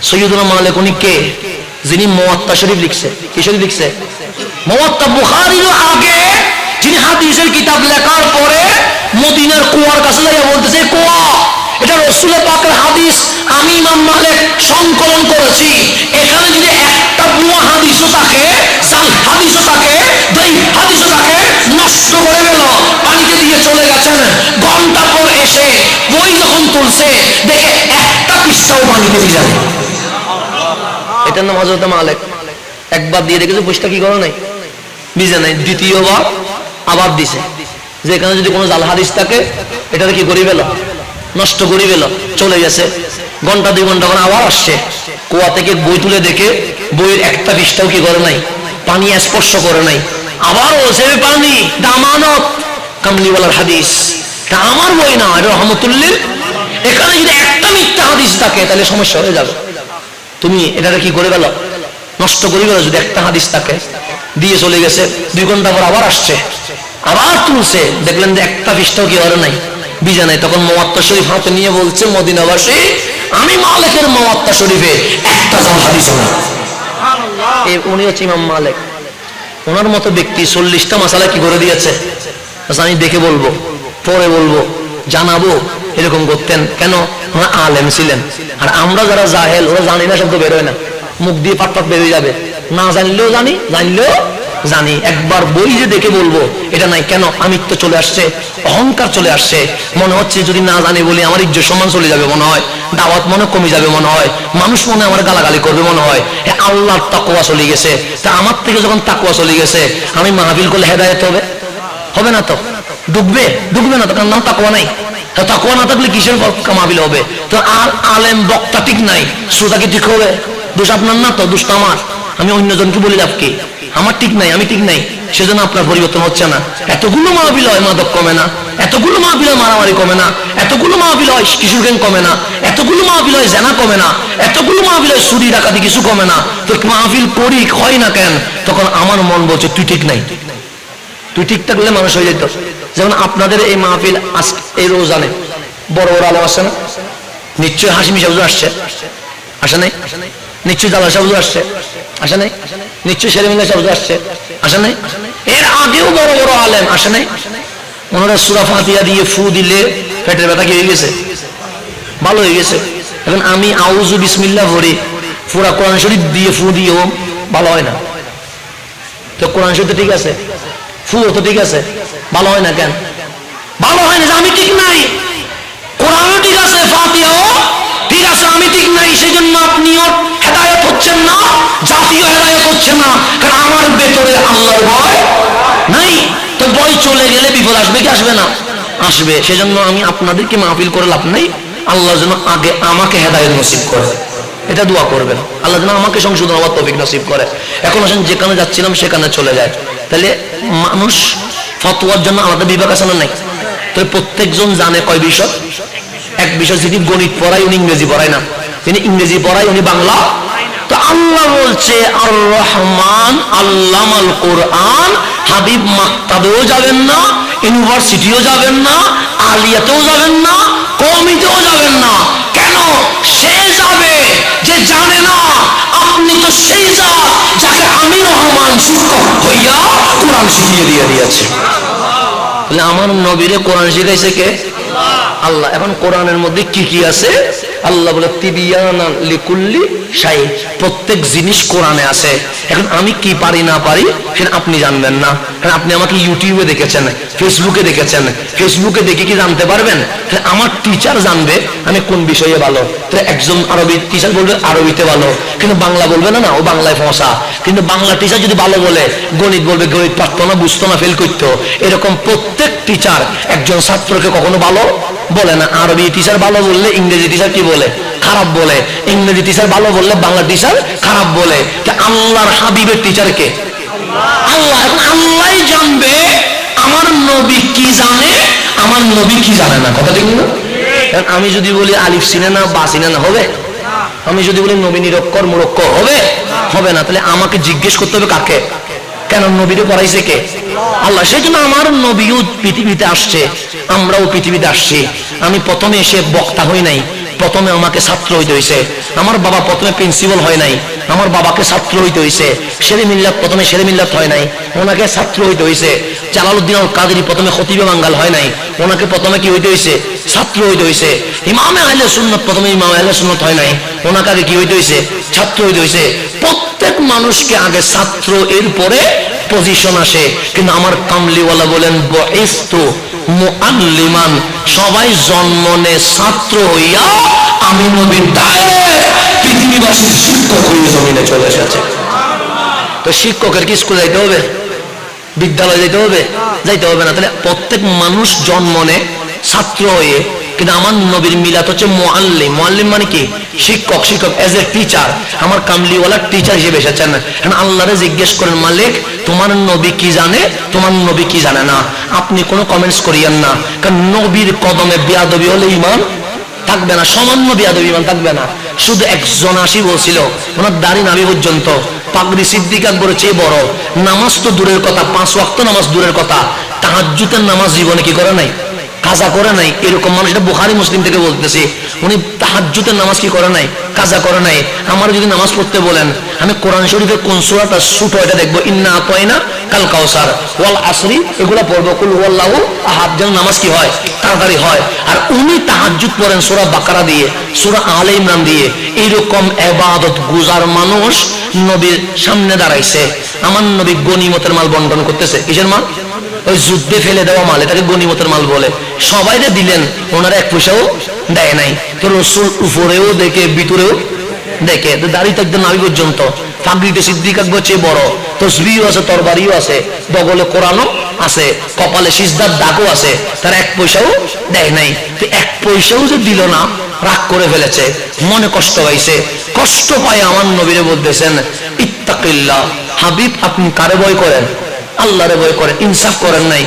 সৈয়দুনা মালিক উনি কে? যিনি মুওয়াত্তা শরীফ লিখছে। কি শরীফ লিখছে? মুওয়াত্তা। বুখারীর আগে যিনি হাদিসের কিতাব লেখার পরে মদিনার কুয়ার কাছে যাইয়া বলতেছে, কুয়া, এটা রাসূল পাকের হাদিস, আমি ইমাম মালিক সংকলন করেছি। এখানে যদি একটা ভুয়া হাদিসও থাকে, জাল হাদিসও থাকে, দাঈফ হাদিসও থাকে, নষ্ট করে গেল, পানিতে দিয়ে চলে গেছেন। ঘন্টা পর এসে বই যখন তুলছে, দেখে একটা পৃষ্ঠাও পানিতে দিয়ে যাবে। এটার নাম হযরত মালিক। একবার দিয়ে দেখেছে বইটা কি করে নাই, ভিজে নাই। দ্বিতীয়বার আবার দিছে, যে এখানে যদি কোনো জাল হাদিস থাকে এটাকে কি করি গেল, নষ্ট করি গেল, চলে গেছে। ঘন্টা 2 ঘন্টা পর আবার আসছে, কুয়া থেকে বই তুলে দেখে বইয়ের একটা পৃষ্ঠাও কি করে নাই, পানি স্পর্শ করে নাই। আবার বলছে পানি দামানত কামলিওয়ালার হাদিস, তা আমার বই না, এটা রহমতুল্লিল। এখানে যদি একটা মিথ্যা হাদিস থাকে তাহলে সমস্যা হয়ে যাবে। তুমি এটাকে কি করে গেল, নষ্ট করে গেল। যদি একটা হাদিস থাকে, দিয়ে চলে গেছে। 2 ঘন্টা পর আবার আসছে, আবার তুলছে, দেখলেন যে একটা পৃষ্ঠাও কি করে নাই, ভিজে নাই। তখন মুওয়াত্তা শরীফ হাতে নিয়ে বলছে, মদিনাবাসী, আমি মালিকের মুওয়াত্তা শরীফে একটা জাল হাদিস না। উনি হচ্ছে ইমাম মালিক। ওনার মতো ব্যক্তি 40টা মাসালা কি করে দিয়েছে, আমি দেখে বলবো, পরে বলবো, জানাবো, এরকম করতেন। কেন? ওরা আলেম ছিলেন। আর আমরা যারা জাহেল, ওরা জানি না শব্দ বেরোয় না, মুখ দিয়ে পাট পাট বেরোয় যাবে। না জানলেও জানি, জানলেও জানি। একবার বই যে দেখে বলবো এটা নাই। কেন? আমিত্ব চলে আসছে, অহংকার চলে আসছে। মনে হচ্ছে যদি না জানি বলি আমার ইজ্জত সম্মান চলে যাবে মনে হয়, দাওয়াত মনে কমে যাবে মনে হয়, মানুষ মনে আমার গালাগালি করবে মনে হয়। আল্লাহর তাকওয়া চলে গেছে। তা আমার থেকে যখন তাকওয়া চলে গেছে, আমি মাহফিল করলে হেদায়েত হবে? হবে না তো, ডুববে, ডুববে না তো, কারণ নাম তাকওয়া নাই। তাকওয়া না থাকলে কিসের মাহফিল হবে? তো আর আলেম বক্তা ঠিক নাই, শ্রোতা কি ঠিক হবে? দোষ আপনার না তো, দোষ তো আমার। আমি অন্যজনকে বলি লাভ কি? আমার ঠিক নাই, আমি ঠিক নাই, সেজন্য আপনার পরিবর্তন হচ্ছে না। এতগুলো মাহফিল হয়, মাদক কমে না। এতগুলো মাহফিল হয়, মারামারি কমে না। এতগুলো মাহফিল হয়, কিশোর গ্যাং কমে না। এতগুলো মাহফিল হয়, জেনা কমে না। এতগুলো মাহফিল হয়, চুরি ডাকাতি কিছু কমে না। তো মাহফিল করি হয় না কেন? তখন আমার মন বলছে তুই ঠিক নাই। তুই ঠিক থাকলে মানুষ হয়ে যেত। যেমন আপনাদের এই মাহফিল এই রোজানে বড় বড় আলো আসছে না? নিশ্চয়ই হাসিমি সাহেব আসছে, আসে নাই? নিশ্চয়ই জালা সাহেব আসছে, আসে নাই? নিশ্চয়ই শেরেমিল্লা সাহেব আসছে, আসে নাই? এর আগেও বড় বড় আলেম আসে নাই? ওনারা সূরা ফাতিহা দিয়ে ফু দিলে পেটের ব্যথা কি হয়ে গেছে? ভালো হয়ে গেছে। এখন আমি আউযু বিসমিল্লাহ পড়ি, পুরা কোরআন শরীফ দিয়ে ফু দিয়েও ভালো হয় না। তো কোরআন শরীফ তো ঠিক আছে, ফু তো ঠিক আছে, ভালো হয় না কেন? ভালো হয় না যে আমি ঠিক নাই। কোরআনও ঠিক আছে, ফাতিহাও ঠিক আছে, আমি ঠিক নাই। সেই জন্য আপনিও হেদায়েত হচ্ছেন না, জাতীয় হেদায়েত হচ্ছে না, কারণ আমার ভেতরে আল্লাহর ভয় নাই। তো ভয় চলে গেলে বিপদ আসবে কি আসবে না? আসবে। সেজন্য আমি আপনাদেরকে মাহফিল করে লাভ নাই। আল্লাহ যেন আগে আমাকে হেদায়েত নসিব করে, এটা দোয়া করবেন। আল্লাহ যেন আমাকে সংশোধন হওয়ার তৌফিক নসিব করে। এখন আসেন, যেখানে যাচ্ছিলাম সেখানে চলে যায়। তাহলে মানুষ ফতোয়ার জন্য আলাদা বিভাগ আছে না নাই? তো প্রত্যেকজন জানে কয় বিষয়? এক বিষয়। যিনি গণিত পড়ায় উনি ইংরেজি পড়ায় না, যিনি ইংরেজি পড়ায় উনি বাংলা। তো আল্লাহ বলছে আর রহমান আল্লামাল কোরআন। হাবিব মাক্তাবেও যাবেন না, ইউনিভার্সিটিও যাবেন না, আলিয়াতেও যাবেন না, কওমিতেও যাবেন না। কেন? সে যাবে যে জানে না আপনি তো সেই জাত যাকে আমি রহমান শিক্ষক হইয়া কোরআন শিখিয়ে দিয়ে দিয়েছে। তাহলে আমার নবীরে কোরআন শিখাইছে কে? আল্লাহ। এখন কোরআনের মধ্যে কি কি আছে? আল্লাহ বলে তিবিয়ানান লিকুল্লি শাই, প্রত্যেক জিনিস কোরআনে আছে। এখন আমি কি পারি না পারি সেটা আপনি জানবেন না, কারণ আপনি আমাকে ইউটিউবে দেখেছেন, ফেসবুকে দেখেছেন। ফেসবুকে দেখে কি জানতে পারবেন? আমার টিচার জানবে আমি কোন বিষয়ে ভালো। তাহলে একজন আরবি টিচার বলবে আরবিতে ভালো, কিন্তু বাংলা বলবে না, না ও বাংলায় ফসা। কিন্তু বাংলা টিচার যদি ভালো বলে, গণিত বলবে গণিত পারতো না, বুঝতো না, ফেল করতো। এরকম প্রত্যেক টিচার একজন ছাত্রকে কখনো ভালো বলে না। আরবি টিচার ভালো বললে ইংরেজি টিচার কি বলে? খারাপ বলে। ইংরেজি টিচার ভালো বললে বাংলা টিচার খারাপ বলে। আল্লাহর হাবিবের টিচার কে? আল্লাহ। এখন আল্লাহ জানবে আমার নবী কি জানে, আমার নবী কি জানে না। কথা ঠিক না? আমি যদি বলি আলিফ চিনে না বা চিনে না, হবে? আমি যদি বলি নবী নিরক্ষর মুরক্কর, হবে? হবে না। তাহলে আমাকে জিজ্ঞেস করতে হবে কাকে? কেন নবীরে পড়াইছে কে? আল্লাহ। সেই জন্য আমার নবীও পৃথিবীতে আসছে, আমরাও পৃথিবীতে আসছি। আমি প্রথমে এসে বক্তা হই নাই, প্রথমে আমাকে ছাত্র হইতে হয়েছে। আমার বাবা প্রথমে প্রিন্সিপাল হয় নাই, আমার বাবাকে ছাত্র হইতে হয়েছে। শেরে মিল্লাত প্রথমে শেরে মিল্লাত হয় নাই, ওনাকে ছাত্র হইতে হয়েছে। জালালউদ্দিন আল কাদেরী প্রথমে খতিবে বাঙ্গাল হয় নাই, ওনাকে প্রথমে কি হইতে হয়েছে? ছাত্র হইতে হয়েছে। ইমামে আহলে সুন্নাত প্রথমে ইমামে আহলে সুন্নাত হয় নাই, ওনাকে আগে কি হইতে হয়েছে? ছাত্র হইতে হয়েছে। প্রত্যেক মানুষকে আগে ছাত্র, এরপরে পজিশন আসে। কিন্তু আমার কামলিওয়ালা বলেন বুইস্তু মুআল্লিমান, সবাই জন্ম নে ছাত্র হইয়া, আমি নবীর ডাইরেক্ট পৃথিবীবাসীর শিক্ষক হয়ে জমিনে চলে এসেছে। তো শিক্ষকের কি স্কুলে যাইতে হবে? বিদ্যালয়ে যাইতে হবে? যাইতে হবে না। তাহলে প্রত্যেক মানুষ জন্ম নে ছাত্র হয়ে, কিন্তু আমার নবীর মিলাত হচ্ছে মুআল্লিম। মুআল্লিম মানে কি? শিক্ষক। শিক্ষক এজ এ টিচার। আমার কামলিওয়ালা টিচার হিসেবে এসেছেন। এখন আল্লাহরে জিজ্ঞেস করেন, মালিক তোমার নবী কি জানে, তোমার নবী কি জানে না? আপনি কোনো কমেন্টস করিয়েন না, কারণ নবীর কদমে বেয়াদবি হলে ঈমান থাকবে না, সামান্য বেয়াদবি ঈমান থাকবে না। শুধু একজন আসি বলছিল, ওনার দাড়ি নাভি পর্যন্ত, পাগড়ি সিদ্দিক আকবরের চেয়ে বড়। নামাজ তো দূরের কথা, 5 ওয়াক্ত নামাজ দূরের কথা, তাহাজ্জুদের নামাজ জীবনে কি করে নাই? কাজা করে নাই। এরকম মানুষ, এটা বুখারী মুসলিম থেকে বলতেছি, উনি তাহাজ্জুদের নামাজ কি করে নাই? কাজা করে নাই। আমার যদি নামাজ পড়তে বলেন, আমি কোরআন শরীফের কোন সূরাটা ছোট এটা দেখবো, ইন্না আতাইনা কাল কাউসার, ওয়াল আসরি, এগুলা পড়বো, কুল হুয়াল্লাহু আহাদ, যেন নামাজ কি হয়? তাড়াতাড়ি হয়। আর উনি তাহাজ্জুদ পড়েন সূরা বাকারা দিয়ে, সূরা আলে ইমরান দিয়ে। এইরকম ইবাদত গুজার মানুষ নবীর সামনে দাঁড়াইছে। আমার নবী গনিমতের মাল বন্টন করতেছে। কিসের মাল? ওই যুদ্ধে ফেলে দেওয়া মাল, এটাকে গনিমতের মাল বলে। সবাইরে দিলেন, ওনারা এক পয়সাও দেয় নাই। তো রাসূল উপরেও দেখে ভিতরেও দেখে, দাড়ি থাকতে নাভি পর্যন্ত, পাগড়িতে সিদ্দিক আকবর চেয়ে বড়, তসবিহও আছে, তরবারিও আছে, বগলে কোরআনও আছে, কপালে সিজদার দাগও আছে, তার এক পয়সাও দেয় নাই। তো এক পয়সাও যে দিল না, রাগ করে ফেলেছে, মনে কষ্ট হয়েছে। কষ্ট পায় আমার নবীরে বলতেছেন, ইত্তাকিল্লাহ, হাবিব আপনি কারে ভয় করেন? আল্লাহরে ভয় করেন। ইনসাফ করেন নাই,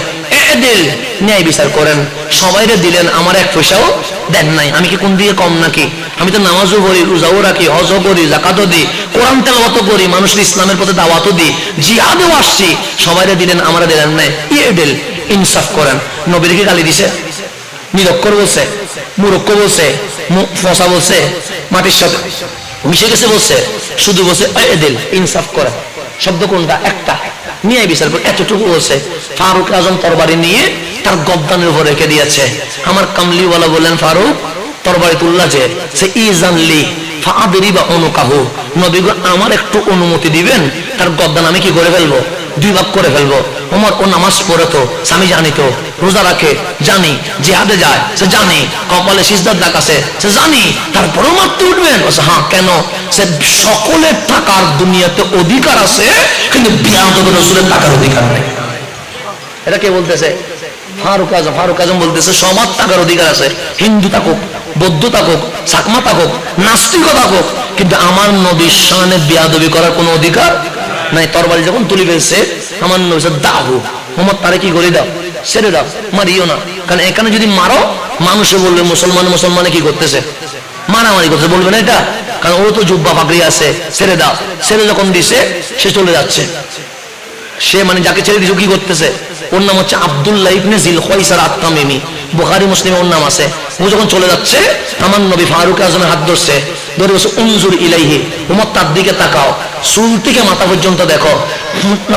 এদিল ন্যায় বিচার করেন। সবাইরে দিলেন, আমার এক পয়সাও দেন নাই। আমি কি কোন দিকে কম নাকি? আমি তো নামাজও পড়ি, রোজাও রাখি, হজও করি, যাকাতও দিই, কোরআন তেলাওয়াতও করি, মানুষের ইসলামের পথে দাওয়াতও দিই, জিহাদেও আসছি, সবাইরে দিলেন, আমরা দিলেন নাই। এদিল, ইনসাফ করেন। নবীর কি গালি দিছে? নিরক্ষর বলছে, মুরক্ষ বলছে, ফসা বলছে, মাটির সাথে মিশে গেছে বলছে? শুধু বলছে এদিল, ইনসাফ করেন। শব্দ কোনটা? একটা, ন্যায় বিচার করে, এতটুকু বলছে। ফারুক আজম তরবারি নিয়ে তার গদ্দানের উপর রেখে দিয়েছে। আমার কামলিওয়ালা বলেন, ফারুক তরবারি তুল্লা যে সে ইজানলি ফাআদরি বা অনুকাহু, নবী গো আমার একটু অনুমতি দিবেন, তার গদ্দান আমি কি করে ফেলবো? 2 ভাগ করে ফেলবো। ওমর ও নামাজ পড়ে তো, আমি জানি তো, রোজা রাখে জানি, জিহাদে যায় সে জানি, কপালে সিজদার দাগ আছে সে জানি, তারপরেও মারতে উঠবেন? হ্যাঁ, কেন? সে সকলের টাকার দুনিয়াতে অধিকার আছে, কিন্তু বিয়াদব রাসূলের টাকার অধিকার নেই। এটা কে বলতেছে? ফারুক আজম। ফারুক আজম বলতেছে সবার টাকার অধিকার আছে, হিন্দু থাকুক, বৌদ্ধ থাকুক, চাকমা থাকুক, নাস্তিক থাকুক, কিন্তু আমার নবীর শানে বিয়াদবি করার কোনো অধিকার নাই। তরবারি যখন তুলি ফেলছে, আমার নবী দাহু, মোহাম্মদ তারে কি করে দাও, ছেড়ে দাও, মারিও না। কারণ এখানে যদি মারো, মানুষে বলবে মুসলমানে কি করতেছে, মারামারি করতেছে, বলবে না এটা, কারণ ও তো জুব্বা পাগড়ি আছে, ছেড়ে দাও। ছেড়ে যখন দিছে, সে চলে যাচ্ছে। সে মানে যাকে ছেড়ে দিছে কি করতেছে? ওর নাম হচ্ছে আব্দুল্লাহ ইবনে জিল খায়সার আত-তামিমি, বুখারী মুসলিমে ওর নাম আছে। ও যখন চলে যাচ্ছে, আমার নবী ফারুক আজমের হাত ধরছে, ধরে বলছে উনজুর ইলাইহি, উম্মত তার দিকে তাকাও, চুল থেকে মাথা পর্যন্ত দেখো,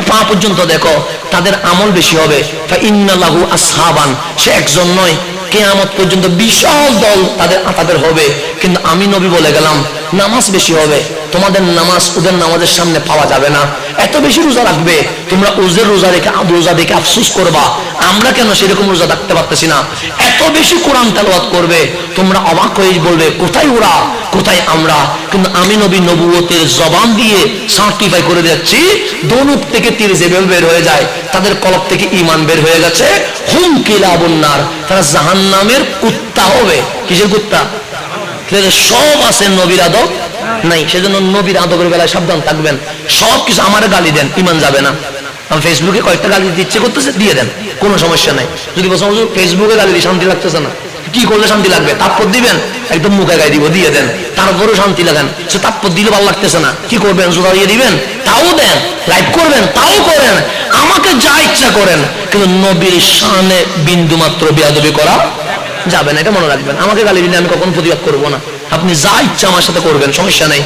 পা পর্যন্ত দেখো, তাদের আমল বেশি হবে। ফা ইন্না লাহু আসহাবান, সে একজন নয়, কিয়ামত পর্যন্ত বিশাল দল তাদের হবে। কিন্তু আমি নবী বলে গেলাম, নামাজ বেশি হবে, তোমাদের নামাজ ওদের নামাজের সামনে পাওয়া যাবে না। এত বেশি রোজা রাখবে, তোমরা ওদের রোজা দেখে আফসোস করবা, আমরা কেন সেরকম রোজা রাখতে পারতেছি না। এত বেশি কোরআন তেলাওয়াত করবে, তোমরা অবাক হয়ে বলবে কোথায় ওরা, কোথায় আমরা। কিন্তু আমি নবী নবুয়তের জবান দিয়ে সার্টিফাই করে দিচ্ছি, দনুক থেকে তীর যেভাবে বের হয়ে যায়, তাদের কলব থেকে ঈমান বের হয়ে গেছে। হুম কিলাবুন নার, তারা জাহান্নামের কুত্তা হবে। কিসের কুত্তা? সব আছে, নবীর আদব নাই। সেজন্য নবীর আদবের বেলায় সাবধান থাকবেন। সব কিছু আমার গালি দেন, ঈমান যাবে না। আমি ফেসবুকে কয়েকটা গালি দিতে ইচ্ছে করতেছে, দিয়ে দেন, কোনো সমস্যা নাই। যদি বলছেন ফেসবুকে গালি দিয়ে শান্তি লাগতেছে না, কি করলে শান্তি লাগবে? তাপ্পর দিবেন, একদম মুখে গায়ে দিব, দিয়ে দেন, তারপরেও শান্তি লাগান। সে তাপ্পর দিলে ভালো লাগতেছে না, কি করবেন? জোড়া দিয়ে দিবেন, তাও দেন, লাইভ করবেন, তাও করেন, আমাকে যা ইচ্ছা করেন, কিন্তু নবীর শানে বিন্দু মাত্র বেয়াদবি করা যাবে না, এটা মনে রাখবেন। আমাকে গালি দিলে আমি কখনো প্রতিবাদ করবো না, আপনি যা ইচ্ছা আমার সাথে করবেন, সমস্যা নেই।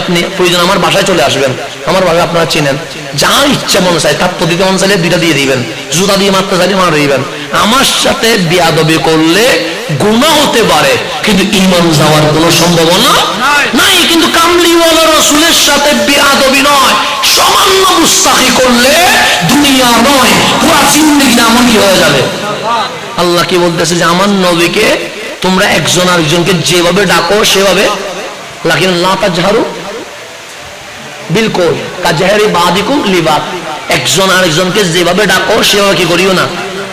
আপনি প্রয়োজন আমার বাসায় চলে আসবেন, আমার বাসায় আপনারা চিনেন, যা ইচ্ছা মনে চায় তার প্রতিটা মনে চাইলে দুইটা দিয়ে দিবেন, জুতা দিয়ে মারতে চাইলে মারা দিবেন। আমার সাথে বেয়াদবি করলে গুনাহ হতে পারে, কিন্তু ঈমান যাওয়ার কোনো সম্ভাবনা নাই। কিন্তু কামলিওয়ালা রাসূলের সাথে বেয়াদবি নয়, সামান্য গুস্তাখি করলে দুনিয়া নয় পুরা জিন্দেগি এমন কি হয়ে যাবে। আল্লাহ কি বলতেছে যে আমার নবীকে তোমরা একজন আরেকজনকে যেভাবে ডাকো সেভাবে, লাকিন লা তাজহারু বিল কওল কাজহারি বাদিকুম লিবাদ, একজন আরেকজনকে যেভাবে ডাকো সেভাবে কি করিও না।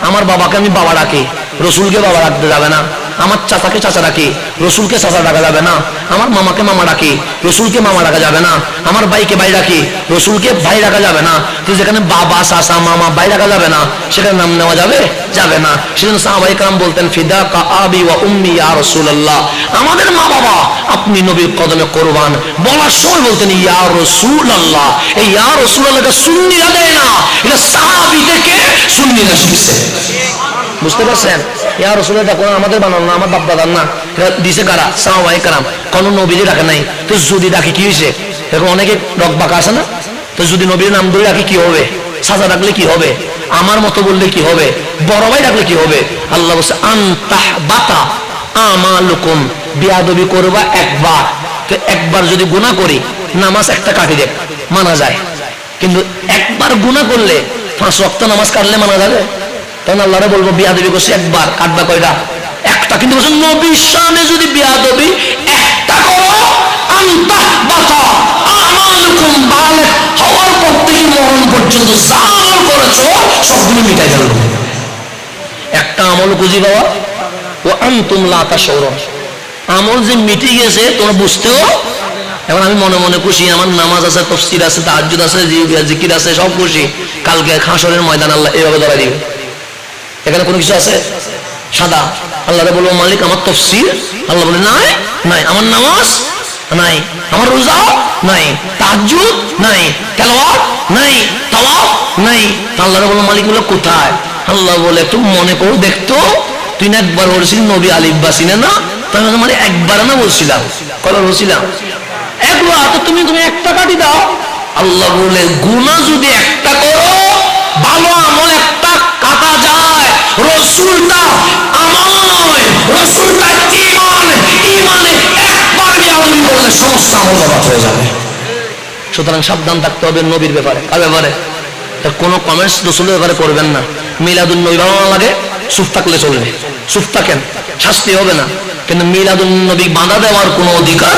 আমার বাবাকে আমি বাবা ডাকি, রসুলকে বাবা ডাকতে যাবে না। আমার চাচাকে চাচা ডাকি, রসুলকে চাচা ডাকা যাবে না। আমার মামাকে মামা ডাকি, রসুলকে মামা ডাকা যাবে না। আমার ভাইকে ভাই ডাকি, রসুলকে ভাই ডাকা যাবে না। তো যেখানে বাবা চাচা মামা ভাই ডাকা যাবে না, সেখানে নাম নেওয়া যাবে যাবে না। সেজন্য সাহাবায়ে কেরাম বলতেন ফিদা কা আবি ওয়া উম্মি ইয়া রাসূলুল্লাহ, আমাদের মা বাবা আপনি নবীর কদমে কুরবান। বলার সময় বলতেন ইয়া রাসূলুল্লাহ। এই ইয়া রাসূলুল্লাহটা সুন্নিরা দেয় না, এটা সাহাবী থেকে সুন্নিরা শিখছে। বুঝতে পারছেন? ইয়া রাসূলুল্লাহ কোন আমাদের বানানো না, আমার বাপ দাদার না, দিছে কারা? সাহাবায়ে কেরাম। কোন নবীরে ডাকে নাই। তো যদি ডাকে কি হয়েছে? এখন অনেকে রকবাকা আছে না, তো যদি নবীর নাম ধরে ডাকে কি হবে? সাজা ডাকলে কি হবে? আমার মতো বললে কি হবে? বড় ভাই ডাকলে কি হবে? আল্লাহ বলছে আনতাহ বাতা আমালুকুম, বিয়াদবি করবা একবার। তো একবার যদি গুনাহ করি, নামাজ একটা কাটি দেখ মানা যায়, কিন্তু একবার গুনাহ করলে 5 ওয়াক্ত নামাজ কাটলে মানা যাবে? তখন আল্লাহরে বলবো বিয়াদবি করছে একবার, কাটবা কয়টা? একটা। কিন্তু বলছেন নবীর শানে যদি বিয়াদবি একটা করো, আনতাহ বাতা আমালুকুম, বালিগ হওয়ার পর থেকে মরণ পর্যন্ত যা আমল করেছো সবগুলো মিটাই গেল। একটা আমল খুঁজি পাওয়া ও আনতুম লা তাশউরুন, আমল যে মিটে গেছে তোমরা বুঝতেও। এখন আমি মনে মনে খুশি, আমার নামাজ আছে, তাফসীর আছে, তাহাজ্জুদ আছে, জিকির আছে, সব খুশি। কালকে হাশরের ময়দান আল্লাহ এভাবে ধরা দিবে। এখানে কোনো কিছু আছে সাদা? আল্লাহরে বলবো মালিক আমার তাফসীর, আল্লাহ বলে নাই নাই, আমার নামাজ নাই, আমার রোজা নাই, তাহাজ্জুদ নাই, তেলাওয়াত নাই, তাওয়াফ নাই। আল্লাহরে বলবো মালিক বলে কোথায়? আল্লাহ বলে একটু মনে করো দেখতো, তুই না একবার বলছিলি নবী আলিফ বা সিনে না, তাই মানে একবার না বলছিলাম, কবে বলছিলাম? একবার। তো তুমি একটা কাটি দাও। আল্লাহ বলে গুনাহ যদি একটা করো, ভালো আমল একটা কাটা যায়, রসুলটা আমল নয়, রসুলটা ঈমান। ঈমানে একবার বেয়াদবি করলে সমস্ত আমল বরবাদ হয়ে যাবে। সুতরাং সাবধান থাকতে হবে নবীর ব্যাপারে। কার ব্যাপারে? কোনো কমেন্টস রসুলের ব্যাপারে করবেন না। মিলাদুন নবী ভালো না লাগে, চুপ থাকলে চলবে, চুপ থাকেন, শাস্তি হবে না। কিন্তু মিলাদুন নবী বাঁধা দেওয়ার কোনো অধিকার